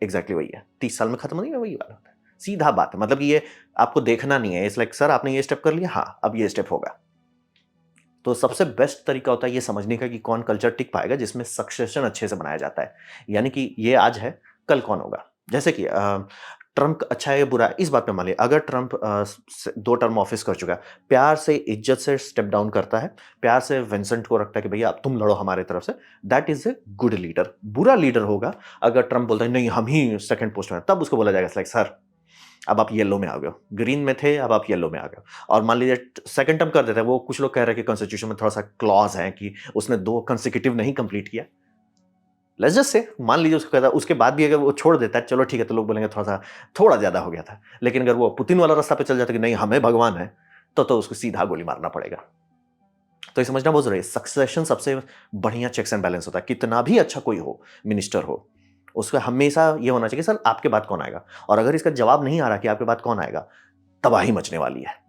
A: एग्जैक्टली वही है, 30 साल में खत्म नहीं है, वही वाला होता है। सीधा बात है, मतलब कि ये आपको देखना नहीं है, इट्स लाइक सर आपने ये स्टेप कर लिया, हाँ अब ये स्टेप होगा। तो सबसे बेस्ट तरीका होता है ये समझने का कि कौन कल्चर टिक पाएगा जिसमें सक्सेशन अच्छे से बनाया जाता है। यानी कि ये आज है, कल कौन होगा। जैसे कि ट्रंप अच्छा है या बुरा है, इस बात पे मान लिया अगर ट्रंप 2 टर्म ऑफिस कर चुका है, प्यार से इज्जत से स्टेप डाउन करता है, प्यार से विंसेंट को रखता है कि भैया अब तुम लड़ो हमारे तरफ से, that is a good leader. बुरा लीडर होगा अगर ट्रंप बोलता है नहीं हम ही सेकंड पोस्ट में, तब उसको बोला जाएगा लाइक सर अब आप येलो में आ गए हो, ग्रीन में थे अब आप येलो में आ गए हो। और मान लीजिए सेकंड टर्म कर देते हैं, वो कुछ लोग कह रहे हैं कि कॉन्स्टिट्यूशन में थोड़ा सा क्लॉज है कि उसने 2 कंसेक्यूटिव नहीं कंप्लीट किया। लेट्स जस्ट से मान लीजिए उसको कहता है, उसके बाद भी अगर वो छोड़ देता है, चलो ठीक है, तो लोग बोलेंगे थोड़ा ज्यादा हो गया था। लेकिन अगर वो पुतिन वाला रास्ता पे चल जाता है कि नहीं हमें भगवान है, तो उसको सीधा गोली मारना पड़ेगा। तो ये समझना बहुत जरूरी है, सक्सेशन सबसे बढ़िया चेक्स एंड बैलेंस होता है। कितना भी अच्छा कोई हो, मिनिस्टर हो, उसका हमेशा ये होना चाहिए सर आपके बाद कौन आएगा, और अगर इसका जवाब नहीं आ रहा कि आपके बाद कौन आएगा, तबाही मचने वाली है।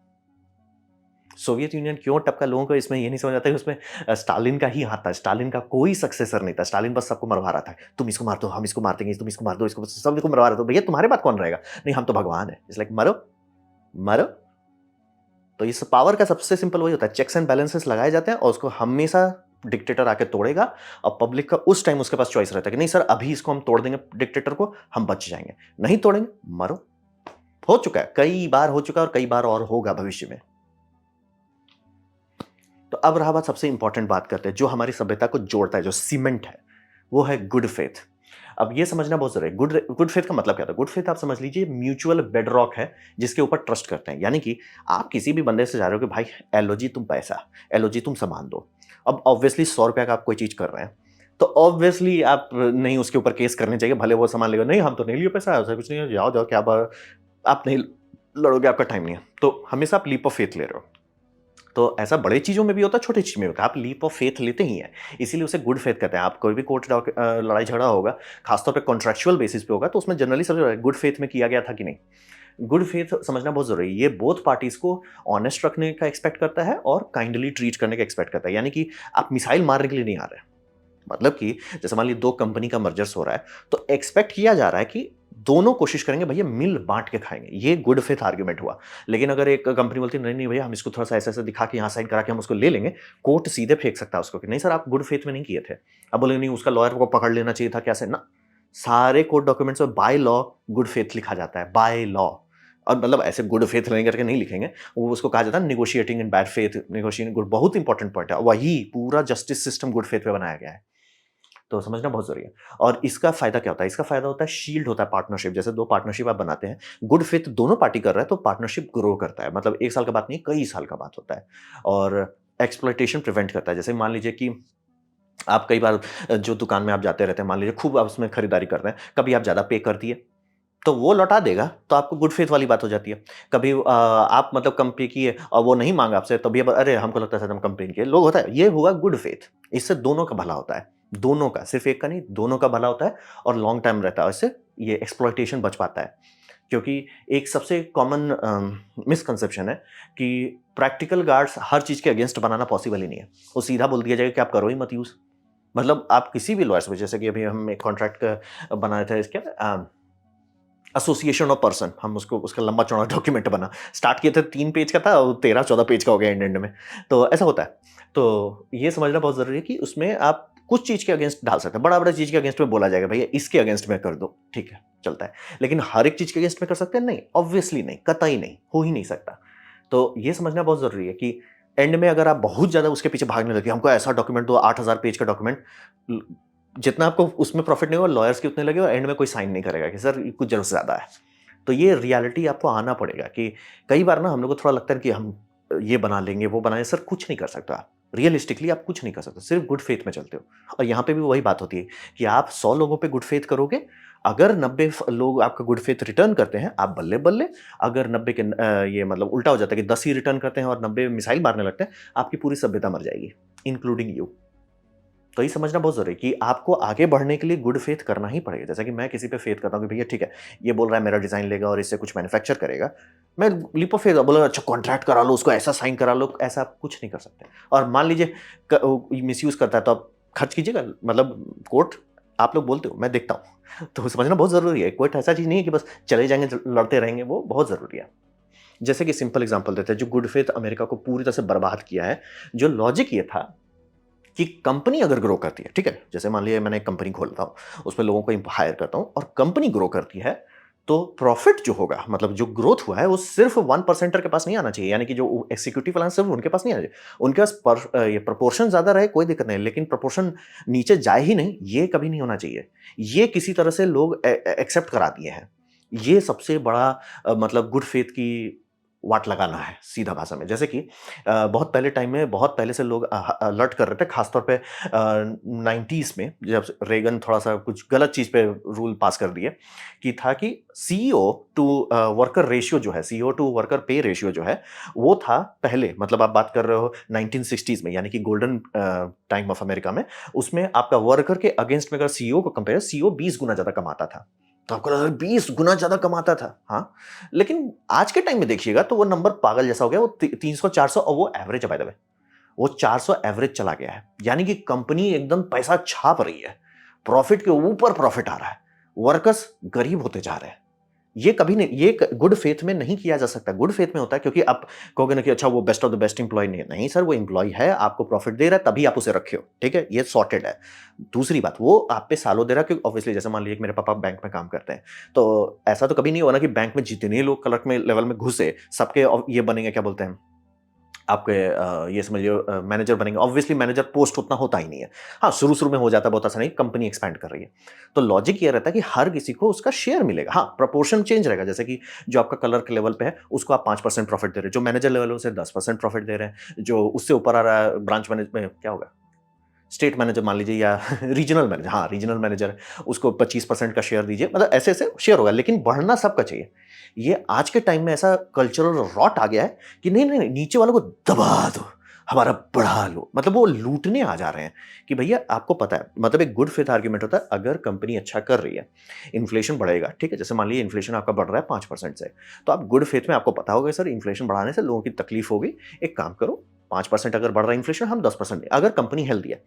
A: सोवियत यूनियन क्यों टपका, लोगों को इसमें ये नहीं समझ आता है, उसमें स्टालिन का ही हाथ था, स्टालिन का कोई सक्सेसर नहीं था, स्टालिन बस सबको मरवा रहा था, तुम इसको मार दो हम इसको मार देंगे, तुम इसको मार दो, इसको सबको मरवा रहे हो, भैया तुम्हारे बाद कौन रहेगा, नहीं हम तो भगवान है, इट्स लाइक मरो मरो। तो इस पावर का सबसे सिंपल वही होता है, चेक्स एंड बैलेंसेस लगाए जाते हैं और उसको हमेशा डिक्टेटर आके तोड़ेगा और पब्लिक का उस टाइम उसके पास चॉइस रहता है कि नहीं सर अभी इसको हम तोड़ देंगे डिक्टेटर को, हम बच जाएंगे, नहीं तोड़ेंगे मरो। हो चुका है, कई बार हो चुका है और कई बार और होगा भविष्य में। तो अब रहा बात, सबसे इंपॉर्टेंट बात करते हैं जो हमारी सभ्यता को जोड़ता है, जो सीमेंट है, वो है गुड फेथ। अब ये समझना बहुत जरूरी है, गुड फेथ का मतलब क्या था। गुड फेथ आप समझ लीजिए म्यूचुअल बेडरॉक है जिसके ऊपर ट्रस्ट करते हैं। यानी कि आप किसी भी बंदे से जा रहे हो कि भाई एलओजी तुम पैसा, एलओजी तुम सामान दो। अब ऑब्वियसली 100 रुपया का आप कोई चीज कर रहे हैं तो ऑब्वियसली आप नहीं उसके ऊपर केस करने चाहिए, भले वो सामान लेगा, नहीं हम तो नहीं लिए पैसा, ऐसा कुछ नहीं है, जाओ जाओ क्या आप नहीं लड़ोगे, आपका टाइम नहीं है। तो हमेशा आप लीप ऑफ फेथ ले रहे हो। तो ऐसा बड़े चीज़ों में भी होता है, छोटी चीज़ में होता है, आप लीप ऑफ फेथ लेते ही हैं, इसीलिए उसे गुड फेथ कहते हैं। आप कोई भी कोर्ट लड़ाई झगड़ा होगा, खासतौर पे कॉन्ट्रेक्चुअल बेसिस पे होगा, तो उसमें जनरली समझ गुड फेथ में किया गया था कि नहीं। गुड फेथ समझना बहुत जरूरी है। ये बोथ पार्टीज को ऑनेस्ट रखने का एक्सपेक्ट करता है और काइंडली ट्रीट करने का एक्सपेक्ट करता है। यानी कि आप मिसाइल मारने के लिए नहीं आ रहे, मतलब कि जैसे मान लीजिए 2 कंपनी का मर्जर्स हो रहा है तो एक्सपेक्ट किया जा रहा है कि दोनों कोशिश करेंगे भैया मिल बांट के खाएंगे, ये गुड फेथ आर्ग्यूमेंट हुआ। लेकिन अगर एक कंपनी बोलती है नहीं नहीं भैया हम इसको थोड़ा सा ऐसा ऐसा दिखा के यहाँ साइन करा के हम उसको ले लेंगे, कोर्ट सीधे फेंक सकता है उसको कि नहीं सर आप गुड फेथ में नहीं किए थे। अब बोले नहीं उसका लॉयर को पकड़ लेना चाहिए था, कैसे ना, सारे कोर्ट डॉक्यूमेंट्स में बाय लॉ गुड फेथ लिखा जाता है, बाय लॉ। और मतलब ऐसे गुड फेथ लेने करके नहीं लिखेंगे, वो उसको कहा जाता है negotiating in bad faith, negotiating good, बहुत इंपॉर्टेंट पॉइंट है, वही पूरा जस्टिस सिस्टम गुड फेथ पे बनाया गया है। तो समझना बहुत जरूरी है। और इसका फायदा क्या होता है, इसका फायदा होता है शील्ड होता है पार्टनरशिप। जैसे 2 पार्टनरशिप आप बनाते हैं, गुड फेथ दोनों पार्टी कर रहा है तो पार्टनरशिप ग्रो करता है, मतलब 1 साल का बात नहीं, कई साल का बात होता है। और एक्सप्लॉइटेशन प्रिवेंट करता है। जैसे मान लीजिए कि आप कई बार जो दुकान में आप जाते रहते हैं, मान लीजिए खूब आप उसमें खरीदारी करते हैं, कभी आप ज्यादा पे कर दिए तो वो लौटा देगा, तो आपको गुड फेथ वाली बात हो जाती है। कभी आप मतलब कम पे किए और वो नहीं मांगा आपसे, तभी अब अरे हमको लगता है सर हम कंप्लेन किए, लोग होता है, ये हुआ गुड फेथ। इससे दोनों का भला होता है, दोनों का, सिर्फ एक का नहीं, दोनों का भला होता है और लॉन्ग टाइम रहता है। इससे ये एक्सप्लॉइटेशन बच पाता है। क्योंकि एक सबसे कॉमन मिसकंसेप्शन है कि प्रैक्टिकल गार्ड्स हर चीज के अगेंस्ट बनाना पॉसिबल ही नहीं है। वो सीधा बोल दिया जाएगा कि आप करो ही मत यूज। मतलब आप किसी भी लॉयर्स में, जैसे कि अभी हम एक कॉन्ट्रैक्ट बनाए थे, इसके एसोसिएशन ऑफ पर्सन, हम उसको उसका लंबा चौड़ा डॉक्यूमेंट बना, स्टार्ट किए थे 3 पेज का था, 13-14 पेज का हो गया एंड में। तो ऐसा होता है। तो ये समझना बहुत जरूरी है कि उसमें आप कुछ चीज के अगेंस्ट डाल सकते हैं, बड़ा बड़ा चीज के अगेंस्ट में बोला जाएगा भैया इसके अगेंस्ट में कर दो, ठीक है चलता है। लेकिन हर एक चीज के अगेंस्ट में कर सकते हैं नहीं, ऑब्वियसली नहीं, कतई नहीं, हो ही नहीं सकता। तो ये समझना बहुत जरूरी है कि एंड में अगर आप बहुत ज्यादा उसके पीछे भागने लगे, हमको ऐसा डॉक्यूमेंट दो, 8,000 पेज का डॉक्यूमेंट, जितना आपको उसमें प्रॉफिट नहीं होगा लॉयर्स के उतने लगे और एंड में कोई साइन नहीं करेगा कि सर कुछ जरूरत से ज्यादा है। तो ये रियलिटी आपको आना पड़ेगा कि कई बार ना हम लोग को थोड़ा लगता है कि हम ये बना लेंगे वो बनाए, सर कुछ नहीं कर सकता आप, रियलिस्टिकली आप कुछ नहीं कर सकते, सिर्फ गुड फेथ में चलते हो। और यहाँ पे भी वही बात होती है कि आप 100 लोगों पे गुड फेथ करोगे, अगर 90 लोग आपका गुड फेथ रिटर्न करते हैं आप बल्ले बल्ले, अगर 90 के ये मतलब उल्टा हो जाता है कि 10 ही रिटर्न करते हैं और 90 मिसाइल मारने लगते हैं, आपकी पूरी सभ्यता मर जाएगी, इंक्लूडिंग यू। तो ये समझना बहुत जरूरी है कि आपको आगे बढ़ने के लिए गुड फेथ करना ही पड़ेगा। जैसा कि मैं किसी पे फेथ करता हूँ कि भैया ठीक है ये बोल रहा है मेरा डिजाइन लेगा और इससे कुछ मैन्युफैक्चर करेगा, मैं लीप ऑफ फेथ बोला अच्छा कॉन्ट्रैक्ट करा लो, उसको ऐसा साइन करा लो, ऐसा आप कुछ नहीं कर सकते। और मान लीजिए मिसयूज करता है तो आप खर्च कीजिएगा, मतलब कोर्ट आप लोग बोलते हो मैं देखता हूँ। तो समझना बहुत जरूरी है, कोई ऐसा चीज नहीं है कि बस चले जाएंगे लड़ते रहेंगे, वो बहुत जरूरी है। जैसे कि सिंपल एग्जांपल देते हैं जो गुड फेथ अमेरिका को पूरी तरह से बर्बाद किया है। जो लॉजिक ये था कि कंपनी अगर ग्रो करती है, ठीक है, जैसे मान लिया मैंने एक कंपनी खोलता हूँ, उसमें लोगों को हायर करता हूँ और कंपनी ग्रो करती है, तो प्रॉफिट जो होगा, मतलब जो ग्रोथ हुआ है वो सिर्फ 1% के पास नहीं आना चाहिए। यानी कि जो एग्जीक्यूटिव वाला सिर्फ उनके पास नहीं आना चाहिए, उनके पास ये प्रपोर्शन ज्यादा रहे कोई दिक्कत नहीं, लेकिन प्रपोर्शन नीचे जाए ही नहीं, ये कभी नहीं होना चाहिए। ये किसी तरह से लोग एक्सेप्ट करा दिए हैं। ये सबसे बड़ा मतलब गुड फेथ की वाट लगाना है सीधा भाषा में। जैसे कि बहुत पहले टाइम में, बहुत पहले से लोग अलर्ट कर रहे थे, खासतौर पे 90s में जब रेगन थोड़ा सा कुछ गलत चीज पे रूल पास कर दिए, कि था कि सीईओ टू वर्कर रेशियो जो है, सीईओ टू वर्कर पे रेशियो जो है, वो था पहले, मतलब आप बात कर रहे हो 1960s में, यानी कि गोल्डन टाइम ऑफ अमेरिका में, उसमें आपका वर्कर के अगेंस्ट में अगर सीईओ को कंपेयर, सीईओ 20 गुना ज्यादा कमाता था। तो आपको लगा 20 गुना ज्यादा कमाता था, हाँ। लेकिन आज के टाइम में देखिएगा तो वो नंबर पागल जैसा हो गया, वो 300-400, और वो एवरेज है बाय द वे, वो 400 एवरेज चला गया है। यानी कि कंपनी एकदम पैसा छाप रही है, प्रॉफिट के ऊपर प्रॉफिट आ रहा है, वर्कर्स गरीब होते जा रहे हैं। ये कभी नहीं, ये गुड फेथ में नहीं किया जा सकता। गुड फेथ में होता है क्योंकि आप कहोगे ना कि अच्छा वो best of the best employ नहीं है। नहीं सर, वो एम्प्लॉय है, आपको प्रॉफिट दे रहा है तभी आप उसे रखे हो, ठीक है? ये सॉर्टेड है। दूसरी बात, वो आप पे सालों दे रहा है क्योंकि ऑब्वियसली जैसे मान लीजिए कि मेरे पापा बैंक में काम करते हैं, तो ऐसा तो कभी नहीं हुआ ना कि बैंक में जितने लोग क्लर्क में लेवल में घुसे, सबके ये बनेंगे, क्या बोलते हैं, आपके ये समझिए मैनेजर बनेंगे। ऑब्वियसली मैनेजर पोस्ट उतना होता ही नहीं है। हाँ, शुरू-शुरू में हो जाता है, बहुत आसानी, कंपनी एक्सपैंड कर रही है। तो लॉजिक ये रहता है कि हर किसी को उसका शेयर मिलेगा। हाँ, प्रोपोर्शन चेंज रहेगा, जैसे कि जो आपका क्लर्क लेवल पे है, उसको आप 5% प्रॉफिट दे रहे हैं, जो मैनेजर लेवल है उसे 10% प्रॉफिट दे रहे हैं, जो उससे ऊपर आ रहा है ब्रांच मैनेज में क्या होगा? स्टेट मैनेजर मान लीजिए, या रीजनल मैनेजर, हाँ, रीजनल मैनेजर है, उसको 25% का शेयर दीजिए, मतलब ऐसे-ऐसे शेयर होगा, लेकिन बढ़ना सबका चाहिए। ये आज के टाइम में ऐसा कल्चरल रॉट आ गया है कि नहीं, नहीं, नहीं, नीचे वालों को दबा दो, हमारा बढ़ा लो। मतलब वो लूटने आ जा रहे हैं कि भैया आपको पता है, मतलब एक गुड फेथ आर्गुमेंट होता है, अगर कंपनी अच्छा कर रही है, इन्फ्लेशन बढ़ेगा, ठीक है? जैसे मान लीजिए इन्फ्लेशन आपका बढ़ रहा है 5% से, तो आप गुड फेथ में आपको पता होगा सर इन्फ्लेशन बढ़ाने से लोगों की तकलीफ होगी, एक काम करो, 5% अगर बढ़ रहा है इन्फ्लेशन, हम 10% अगर कंपनी हेल्दी है।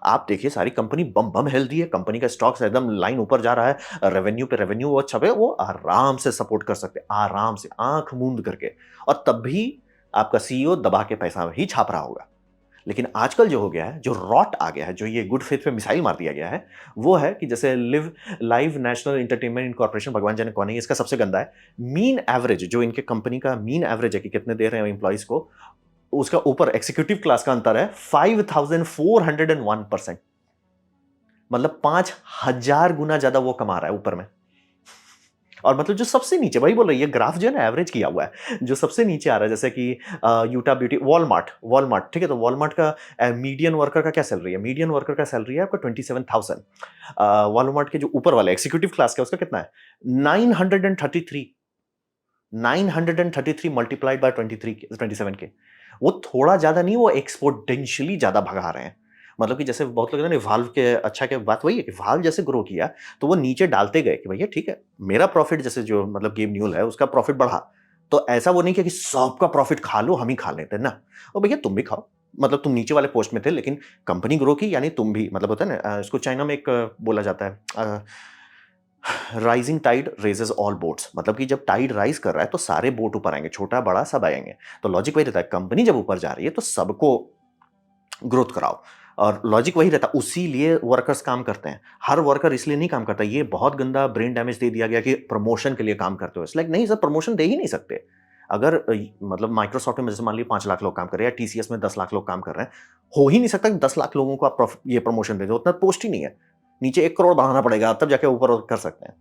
A: आप देखिए सारी कंपनी बम बम हेल्दी है, कंपनी का स्टॉक्स एकदम लाइन ऊपर जा रहा है, रेवेन्यू पे रेवेन्यू वो अच्छा है, वो आराम से सपोर्ट कर सकते हैं, आराम से आंख मूंद करके, और तब भी आपका सीईओ दबा के पैसा ही छाप रहा होगा। लेकिन आजकल जो हो गया है, जो रॉट आ गया है, जो ये गुड फेथ पे मिसाइल मार दिया गया है, वो है कि जैसे live live national entertainment corporation, भगवान जाने कौन है, इसका सबसे गंदा है। मीन एवरेज जो इनके कंपनी का मीन एवरेज है कि कितने दे रहे हैं एम्प्लॉइज को, उसका ऊपर एग्जीक्यूटिव क्लास का अंतर है 5401%। मतलब 5000 गुना ज्यादा वो कमा रहा है ऊपर में। और मतलब जो सबसे नीचे, वही बोल रही है, ग्राफ जो है ना एवरेज किया हुआ है, जो सबसे नीचे आ रहा है, जैसे कि यूटा ब्यूटी, वॉलमार्ट, वॉलमार्ट, ठीक है? तो वॉलमार्ट का मीडियन वर्कर का क्या सैलरी है? मीडियन वर्कर का सैलरी है आपका 27,000। वॉलमार्ट के जो ऊपर वाले एग्जीक्यूटिव क्लास का, उसका कितना है? 933। 933 मल्टीप्लाइड बाय 27 के। वो थोड़ा ज्यादा नहीं, वो एक्सपोनेंशियली ज्यादा भगा रहे हैं। मतलब कि जैसे बहुत लोग कहते हैं ना, वाल्व के अच्छा, क्या बात वही है कि वाल्व जैसे ग्रो किया, तो वो नीचे डालते गए कि भैया ठीक है, मेरा प्रॉफिट, जैसे जो मतलब गेब न्यूल है उसका प्रॉफिट बढ़ा, तो ऐसा वो नहीं किया कि सबका प्रॉफिट खा लो, हम ही खा लेते हैं ना। और भैया तुम भी खाओ, मतलब तुम नीचे वाले पोस्ट में थे, लेकिन कंपनी ग्रो की, यानी तुम भी, मतलब होता है ना, इसको चाइना में एक बोला जाता है, rising tide raises all boats. मतलब कि जब टाइड राइज कर रहा है तो सारे बोट ऊपर आएंगे, छोटा बड़ा सब आएंगे। तो लॉजिक वही रहता है, कंपनी जब ऊपर जा रही है तो सबको ग्रोथ कराओ, और लॉजिक वही रहता है, उसी लिए वर्कर्स काम करते हैं। हर वर्कर इसलिए नहीं काम करता। ये बहुत गंदा ब्रेन डैमेज दे दिया गया कि प्रमोशन के लिए काम करते हो। लाइक नहीं सर, प्रमोशन दे ही नहीं सकते। अगर मतलब माइक्रोसॉफ्ट में जैसे मान लीजिए 5 लाख लोग काम कर रहे हैं, या टीसीएस में 10 लाख लोग काम कर रहे हैं, हो ही नहीं सकता कि 10 लाख लोगों को आप ये प्रमोशन दे दो, उतना पोस्ट ही नहीं है। नीचे 1 करोड़ बढ़ाना पड़ेगा, तब जाके ऊपर कर सकते हैं।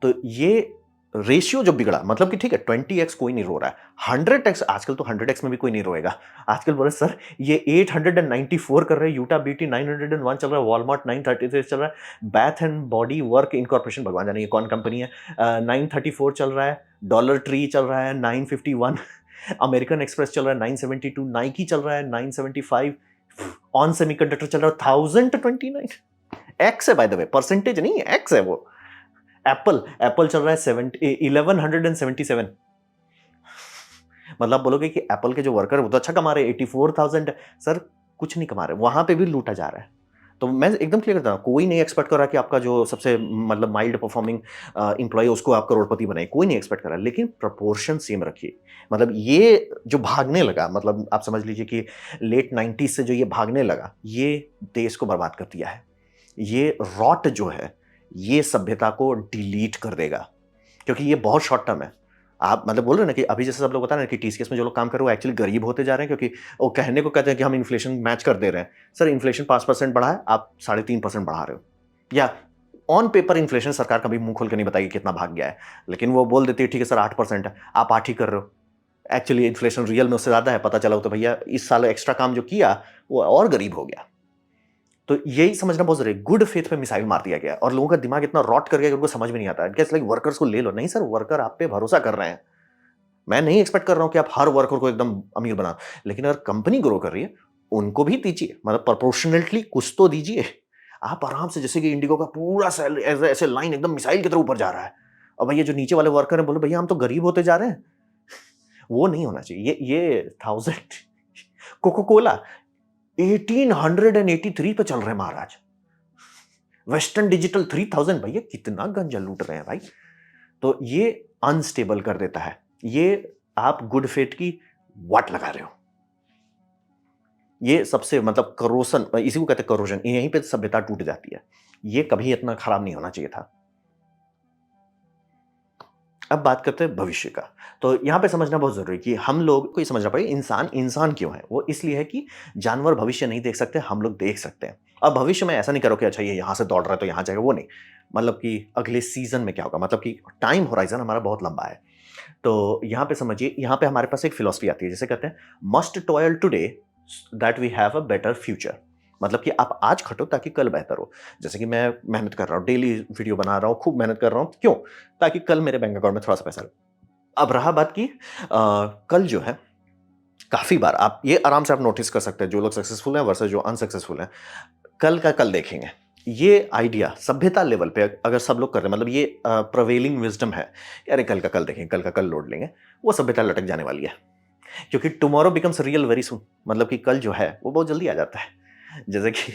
A: तो ये रेशियो जो बिगड़ा, मतलब कि ठीक है 20x कोई नहीं रो रहा है, 100x, आजकल तो 100x में भी कोई नहीं रोएगा। आजकल बोले सर ये 894 कर रहे हैं, यूटा बीटी 901 चल रहा है, वॉलमार्ट 933 चल रहा है, बैथ एंड बॉडी वर्क इनकॉर्पोरेशन, भगवान जाने ये कौन कंपनी है, 934 चल रहा है, डॉलर ट्री चल रहा है 951, अमेरिकन एक्सप्रेस चल रहा है 972, नाइकी चल रहा है 975, ऑन सेमीकंडक्टर चल रहा है 1029। एक्स है बाय द वे, परसेंटेज नहीं है, एक्स है वो। एप्पल एप्पल चल रहा है 1177। मतलब बोलोगे कि एप्पल के जो वर्कर वो तो अच्छा कमा रहे हैं, 84,000। सर कुछ नहीं कमा रहे, वहां पे भी लूटा जा रहा है। तो मैं एकदम क्लियर करता हूँ, कोई नहीं एक्सपेक्ट कर रहा कि आपका जो सबसे मतलब माइल्ड परफॉर्मिंग इंप्लॉय उसको आप करोड़पति बनाए, कोई नहीं एक्सपेक्ट कर रहा, लेकिन प्रपोर्शन सेम रखिए। मतलब ये जो भागने लगा, मतलब आप समझ लीजिए कि लेट 90s से जो ये भागने लगा, ये देश को बर्बाद कर दिया है। ये रॉट जो है, ये सभ्यता को डिलीट कर देगा, क्योंकि ये बहुत शॉर्ट टर्म है। आप मतलब बोल रहे हैं ना कि अभी जैसे सब लोग बता रहे हैं कि टीसीएस में जो लोग काम कर रहे हैं वो एक्चुअली गरीब होते जा रहे हैं, क्योंकि वो कहने को कहते हैं कि हम इन्फ्लेशन मैच कर दे रहे हैं। सर इन्फ्लेशन 5% बढ़ा है, आप 3.5% बढ़ा रहे हो, या ऑन पेपर इन्फ्लेशन सरकार कभी मुंह खोल के नहीं बताएगी कितना भाग गया है, लेकिन वो बोल देती है ठीक है सर 8% है, आप 8 ही कर रहे हो। एक्चुअली इन्फ्लेशन रियल में उससे ज्यादा है, पता चला हो तो भैया इस साल एक्स्ट्रा काम जो किया वो और गरीब हो गया। तो यही समझना बहुत जरूरी है। गुड फेथ पे मिसाइल मार दिया गया और लोगों का दिमाग इतना रॉट कर गया कि उनको समझ में नहीं आता। कैसे लाइक वर्कर्स को ले लो, नहीं सर, वर्कर आप पे भरोसा कर रहे हैं। मैं नहीं एक्सपेक्ट कर रहा हूं कि आप हर वर्कर को एकदम अमीर बना, लेकिन अगर कंपनी ग्रो कर रही है उनको भी दीजिए, मतलब प्रोपोर्शनली कुछ तो दीजिए। आप आराम से, जैसे कि इंडिगो का पूरा ऐसे ऐसे लाइन एकदम मिसाइल की तरह ऊपर जा रहा है, और भैया जो नीचे वाले वर्कर हैं बोले भैया हम तो गरीब होते जा रहे हैं। वो नहीं होना चाहिए। ये 1000 कोको कोला 1883 पे चल रहे हैं महाराज। वेस्टर्न डिजिटल 3000, भैया कितना गंजा लूट रहे हैं भाई। तो ये अनस्टेबल कर देता है। ये आप गुड फेथ की वाट लगा रहे हो। ये सबसे मतलब करोसन, इसी को कहते हैं करोजन, यहीं पे सभ्यता टूट जाती है। ये कभी इतना खराब नहीं होना चाहिए था। अब बात करते हैं भविष्य का। तो यहाँ पे समझना बहुत ज़रूरी है कि हम लोग को ये समझना पड़ेगा इंसान, इंसान क्यों है? वो इसलिए है कि जानवर भविष्य नहीं देख सकते, हम लोग देख सकते हैं। अब भविष्य में ऐसा नहीं करो कि अच्छा ये यहाँ से दौड़ रहा है तो यहाँ जाएगा, वो नहीं। मतलब कि अगले सीज़न में क्या होगा, मतलब कि टाइम होराइज़न हमारा बहुत लंबा है। तो यहाँ पे समझिए, यहाँ पे हमारे पास एक फिलॉसफी आती है जिसे कहते हैं must toil today that we have a better future. मतलब कि आप आज खटो ताकि कल बेहतर हो। जैसे कि मैं मेहनत कर रहा हूँ, डेली वीडियो बना रहा हूँ, खूब मेहनत कर रहा हूँ, क्यों? ताकि कल मेरे बैंक अकाउंट में थोड़ा सा पैसा रहे। अब रहा बात की कल जो है, काफी बार आप ये आराम से आप नोटिस कर सकते हैं, जो लोग सक्सेसफुल हैं वर्सेस जो अनसक्सेसफुल हैं, कल का कल देखेंगे। ये आइडिया सभ्यता लेवल पे अगर सब लोग कर रहे हैं, मतलब ये प्रिवेलिंग विजडम है कि अरे कल का कल देखेंगे, कल का कल लोड लेंगे, वो सभ्यता लटक जाने वाली है। क्योंकि tomorrow becomes real very soon. मतलब कि कल जो है वो बहुत जल्दी आ जाता है। जैसे कि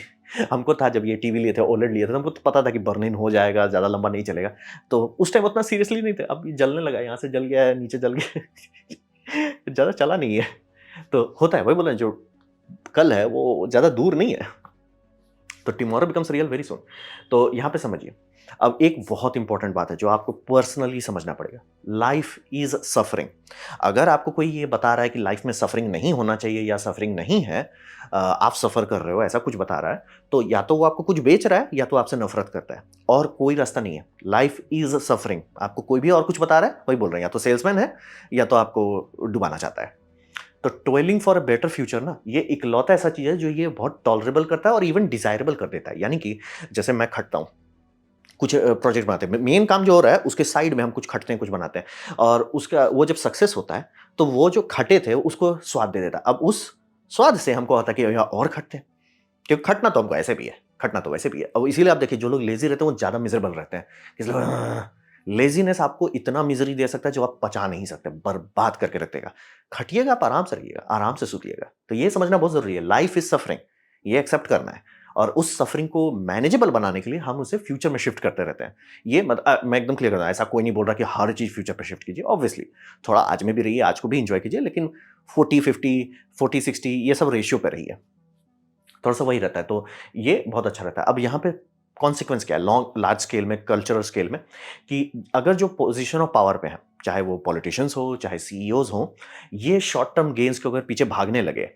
A: हमको था जब ये टीवी लिए थे, ओलेड लिए थे, तो हमको तो पता था कि बर्न इन हो जाएगा, ज़्यादा लंबा नहीं चलेगा। तो उस टाइम उतना सीरियसली नहीं थे। अब ये जलने लगा, यहाँ से जल गया है, नीचे जल गया है। ज़्यादा चला नहीं है। तो होता है, वही बोला, जो कल है वो ज़्यादा दूर नहीं है। तो tomorrow becomes real very soon. तो यहाँ पे समझिए, अब एक बहुत इंपॉर्टेंट बात है जो आपको पर्सनली समझना पड़ेगा। Life is suffering. अगर आपको कोई ये बता रहा है कि लाइफ में सफरिंग नहीं होना चाहिए या सफरिंग नहीं है, आप सफर कर रहे हो, ऐसा कुछ बता रहा है, तो या तो वो आपको कुछ बेच रहा है या तो आपसे नफरत करता है, और कोई रास्ता नहीं है। Life is suffering. आपको कोई भी और कुछ बता रहा है, वही बोल रहे हैं, या तो सेल्समैन है या तो आपको डुबाना चाहता है। तो toiling for a better future ना, ये इकलौता ऐसा चीज है जो ये बहुत टॉलरेबल करता है और इवन डिजायरेबल कर देता है। यानी कि जैसे मैं खटता हूँ, कुछ प्रोजेक्ट बनाते हैं, मेन काम जो हो रहा है उसके साइड में हम कुछ खटते हैं, कुछ बनाते हैं, और उसका वो जब सक्सेस होता है तो वो जो खटे थे उसको स्वाद दे देता है। अब उस स्वाद से हमको आता है कि यहाँ और खटते हैं, क्योंकि खटना तो हमको ऐसे भी है, खटना तो वैसे भी है। अब इसीलिए आप देखिए, जो लोग लेजी रहते हैं वो ज्यादा मिजरेबल रहते हैं। इसलिए लेजीनेस आपको इतना मिजरी दे सकता है जो आप पचा नहीं सकते, बर्बाद करके रख देगा। खटिएगा, आप आराम से रहिएगा, आराम से सुतिएगा। तो ये समझना बहुत जरूरी है, लाइफ इज सफरिंग, ये एक्सेप्ट करना है। और उस सफरिंग को मैनेजेबल बनाने के लिए हम उसे फ्यूचर में शिफ्ट करते रहते हैं। ये मैं एकदम क्लियर करता हूं, ऐसा कोई नहीं बोल रहा कि हर चीज फ्यूचर पे शिफ्ट कीजिए। ऑब्वियसली थोड़ा आज में भी रहिए, आज को भी इंजॉय कीजिए, लेकिन 40-50, 40-60 ये सब रेशियो पे रहिए। थोड़ा सा वही रहता है, तो ये बहुत अच्छा रहता है। अब यहाँ पे कॉन्सिक्वेंस क्या है लॉन्ग लार्ज स्केल में, कल्चरल स्केल में, कि अगर जो पोजीशन ऑफ पावर पे है, चाहे वो पॉलिटिशियंस हो चाहे सीईओज हो, ये शॉर्ट टर्म गेन्स के अगर पीछे भागने लगे,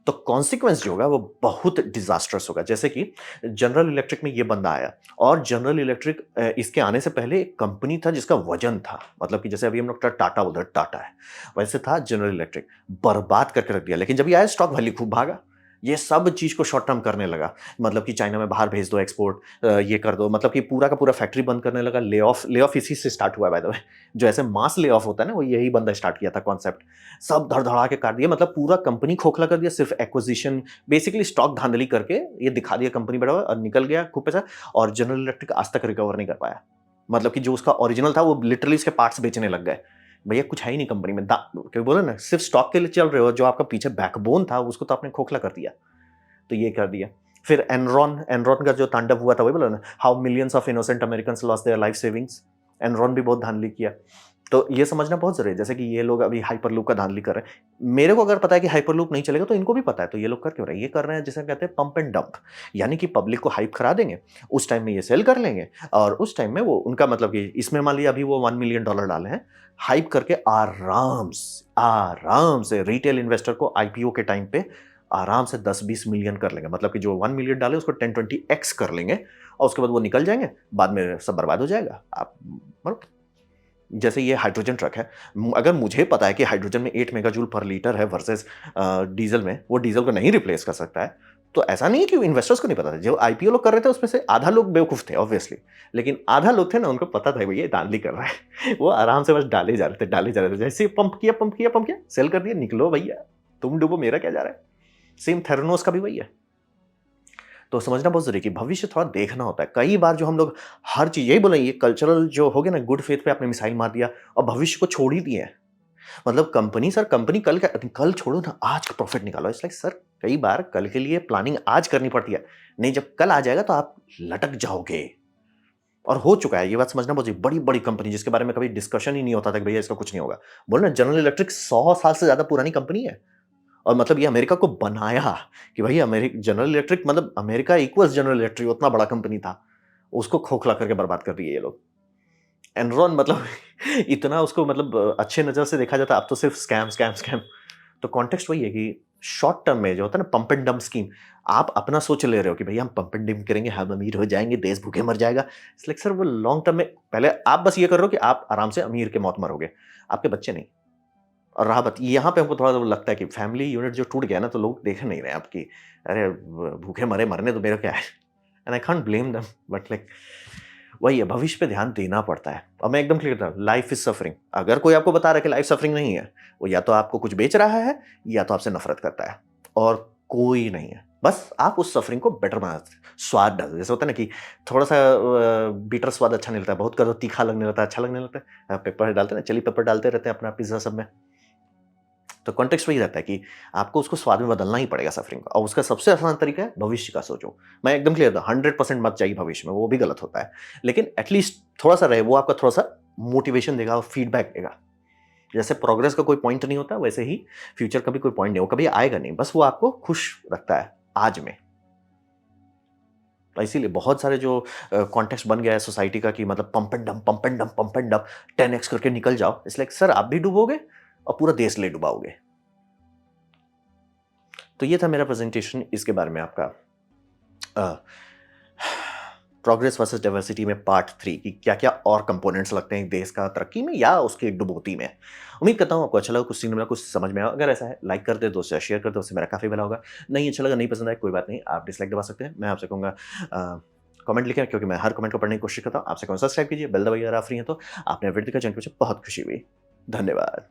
A: तो कॉन्सिक्वेंस जो होगा वो बहुत डिजास्टर्स होगा। जैसे कि जनरल इलेक्ट्रिक में ये बंदा आया, और जनरल इलेक्ट्रिक इसके आने से पहले एक कंपनी था जिसका वजन था, मतलब कि जैसे अभी हम लोग टाटा, उधर टाटा है, वैसे था जनरल इलेक्ट्रिक, बर्बाद करके रख दिया। लेकिन जब ये आया, स्टॉक वैल्यू खूब भागा, ये सब चीज को शॉर्ट टर्म करने लगा। मतलब कि चाइना में बाहर भेज दो, एक्सपोर्ट ये कर दो, मतलब कि पूरा का पूरा फैक्ट्री बंद करने लगा। ले ऑफ इसी से स्टार्ट हुआ, बाय द वे। जो ऐसे मास ले ऑफ होता है ना, वो यही बंदा स्टार्ट किया था कॉन्सेप्ट। सब धड़धड़ा के काट दिया, मतलब पूरा कंपनी खोखला कर दिया, सिर्फ एक्विजिशन, बेसिकली स्टॉक धांधली करके ये दिखा दिया कंपनी बड़ा हुआ, और निकल गया खूब पैसा। और जनरल इलेक्ट्रिक आज तक रिकवर नहीं कर पाया। मतलब कि जो उसका ओरिजिनल था वो लिटरली उसके पार्ट्स बेचने लग गए। भैया कुछ है ही नहीं कंपनी में, क्यों बोले ना, सिर्फ स्टॉक के लिए चल रहे हो, जो आपका पीछे बैकबोन था उसको तो आपने खोखला कर दिया। तो ये कर दिया। फिर एनरॉन, एनरॉन का जो तांडव हुआ था, वही बोला ना, how millions of innocent Americans lost their life savings. Enron भी बहुत धांधली किया। तो ये समझना बहुत जरूरी है। जैसे कि ये लोग अभी हाइपरलूप का धांधली कर रहे हैं, मेरे को अगर पता है कि हाइपरलूप नहीं चलेगा तो इनको भी पता है, तो ये लोग कर क्यों रहे हैं? ये कर रहे हैं जिसे कहते हैं पंप एंड डंप। यानी कि पब्लिक को हाइप करा देंगे, उस टाइम में ये सेल कर लेंगे, और उस टाइम में वो उनका मतलब कि इसमें मान लिया अभी वो $1 मिलियन डाले हैं, हाइप करके आराम से रिटेल इन्वेस्टर को आईपीओ के टाइम पे आराम से 10-20 मिलियन कर लेंगे। मतलब कि जो 1 मिलियन डाले उसको 10-20x कर लेंगे, और उसके बाद वो निकल जाएंगे, बाद में सब बर्बाद हो जाएगा। आप मतलब जैसे ये हाइड्रोजन ट्रक है, अगर मुझे पता है कि हाइड्रोजन में 8 मेगाजूल पर लीटर है वर्सेस डीजल में, वो डीजल को नहीं रिप्लेस कर सकता है, तो ऐसा नहीं है कि इन्वेस्टर्स को नहीं पता था। जो आईपीओ लोग कर रहे थे उसमें से आधा लोग बेवकूफ थे ऑब्वियसली, लेकिन आधा लोग थे ना, उनको पता था भैया ये धांधली कर रहा है। वो आराम से बस डाले जा रहे थे, डाले जा रहे थे, जैसे पंप किया, सेल कर दिया, निकलो भैया, तुम डूबो, मेरा क्या जा रहा है। सेम थेरेनोस का भी वही है। तो समझना बहुत जरूरी है कि भविष्य थोड़ा देखना होता है। कई बार जो हम लोग हर चीज यही बोले, ये कल्चरल जो हो गया ना, गुड फेथ पे आपने मिसाइल मार दिया और भविष्य को छोड़ ही दिए। मतलब कंपनी, सर कंपनी कल छोड़ो ना, आज का प्रॉफिट निकालो। इट्स लाइक सर, कई बार कल के लिए प्लानिंग आज करनी पड़ती है, नहीं जब कल आ जाएगा तो आप लटक जाओगे। और हो चुका है, ये बात समझना बहुत ज़रूरी। बड़ी-बड़ी कंपनी जिसके बारे में कभी डिस्कशन ही नहीं होता था कि भैया इसका कुछ नहीं होगा। बोल रहे हैं जनरल इलेक्ट्रिक 100 साल से ज़्यादा पुरानी कंपनी है और मतलब ये अमेरिका को बनाया कि भई जनरल इलेक्ट्रिक मतलब अमेरिका इक्वल्स जनरल इलेक्ट्रिक उतना बड़ा कंपनी था। उसको खोखला करके बर्बाद कर दिए ये लोग। एनरॉन मतलब इतना उसको मतलब अच्छे नज़र से देखा जाता, अब तो सिर्फ स्कैम, स्कैम, स्कैम। तो कॉन्टेक्स्ट वही है कि शॉर्ट टर्म में जो होता है ना पंप एंड डंप स्कीम, आप अपना सोच ले रहे हो कि भैया हम पंप एंड डंप करेंगे, हम अमीर हो जाएँगे, देश भूखे मर जाएगा। इट्स लाइक सर वो लॉन्ग टर्म में पहले आप बस ये कर रहे हो कि आप आराम से अमीर की मौत मरोगे, आपके बच्चे नहीं। और रहा बात यहाँ पे हमको थोड़ा-सा लगता है कि फैमिली यूनिट जो टूट गया ना तो लोग देख नहीं रहे हैं अब कि अरे भूखे मरे, मरने दो, मेरा क्या है? And I can't blame them but like वही है, भविष्य पे ध्यान देना पड़ता है। और मैं एकदम क्लियर था, लाइफ इज़ सफरिंग। अगर कोई आपको बता रहा है कि लाइफ सफरिंग नहीं है, वो या तो आपको कुछ बेच रहा है या तो आपसे नफ़रत करता है और कोई नहीं है। बस आप उस सफरिंग को बेटर बना सकते हैं। स्वाद डाल जैसे होता है ना कि थोड़ा-सा बीटर स्वाद अच्छा नहीं लगता है, बहुत करो तीखा लगने लगता है, अच्छा लगने लगता है। पेपर डालते हैं ना, चिली पेपर डालते रहते हैं अपना पिज़्ज़ा सब में। तो कॉन्टेक्स्ट वही रहता है कि आपको उसको स्वाद में बदलना ही पड़ेगा सफरिंग को और उसका सबसे आसान तरीका है भविष्य का सोचो। मैं एकदम क्लियर था 100% मत जाइए भविष्य में, वो भी गलत होता है। लेकिन एटलीस्ट थोड़ा-सा रहे, वो आपका थोड़ा-सा मोटिवेशन देगा और फीडबैक देगा। जैसे प्रोग्रेस का कोई पॉइंट नहीं होता, वैसे ही फ्यूचर का भी कोई पॉइंट नहीं, वो कभी आएगा नहीं, बस वो आपको खुश रखता है आज में। तो इसीलिए बहुत सारे जो कॉन्टेक्स्ट बन गया है सोसाइटी का कि मतलब pump and dump, pump and dump, pump and dump, 10x करके निकल जाओ। इट्स लाइक सर आप भी डूबोगे और पूरा देश ले डुबाओगे। तो ये था मेरा प्रेजेंटेशन इसके बारे में आपका प्रोग्रेस वर्सेस डाइवर्सिटी में पार्ट 3 की क्या-क्या और कंपोनेंट्स लगते हैं एक देश का तरक्की में या उसकी डुबोती में। उम्मीद करता हूँ आपको अच्छा लगा, कुछ सीखने मिला, कुछ समझ में आया। अगर ऐसा है लाइक कर दें, दोस्त से शेयर कर दें, उससे मेरा काफ़ी भला होगा। नहीं अच्छा लगा, नहीं पसंद आया, कोई बात नहीं, आप डिसलाइक दबा सकते हैं। मैं आपसे कहूँगा कमेंट लिखें क्योंकि मैं हर कमेंट को पढ़ने की कोशिश करता हूँ। आपसे कहूँ सब्सक्राइब कीजिए, बेल दबाइए अगर आप फ्री हैं तो। आपने वीडियो देखा, जानकर मुझे बहुत खुशी हुई। धन्यवाद।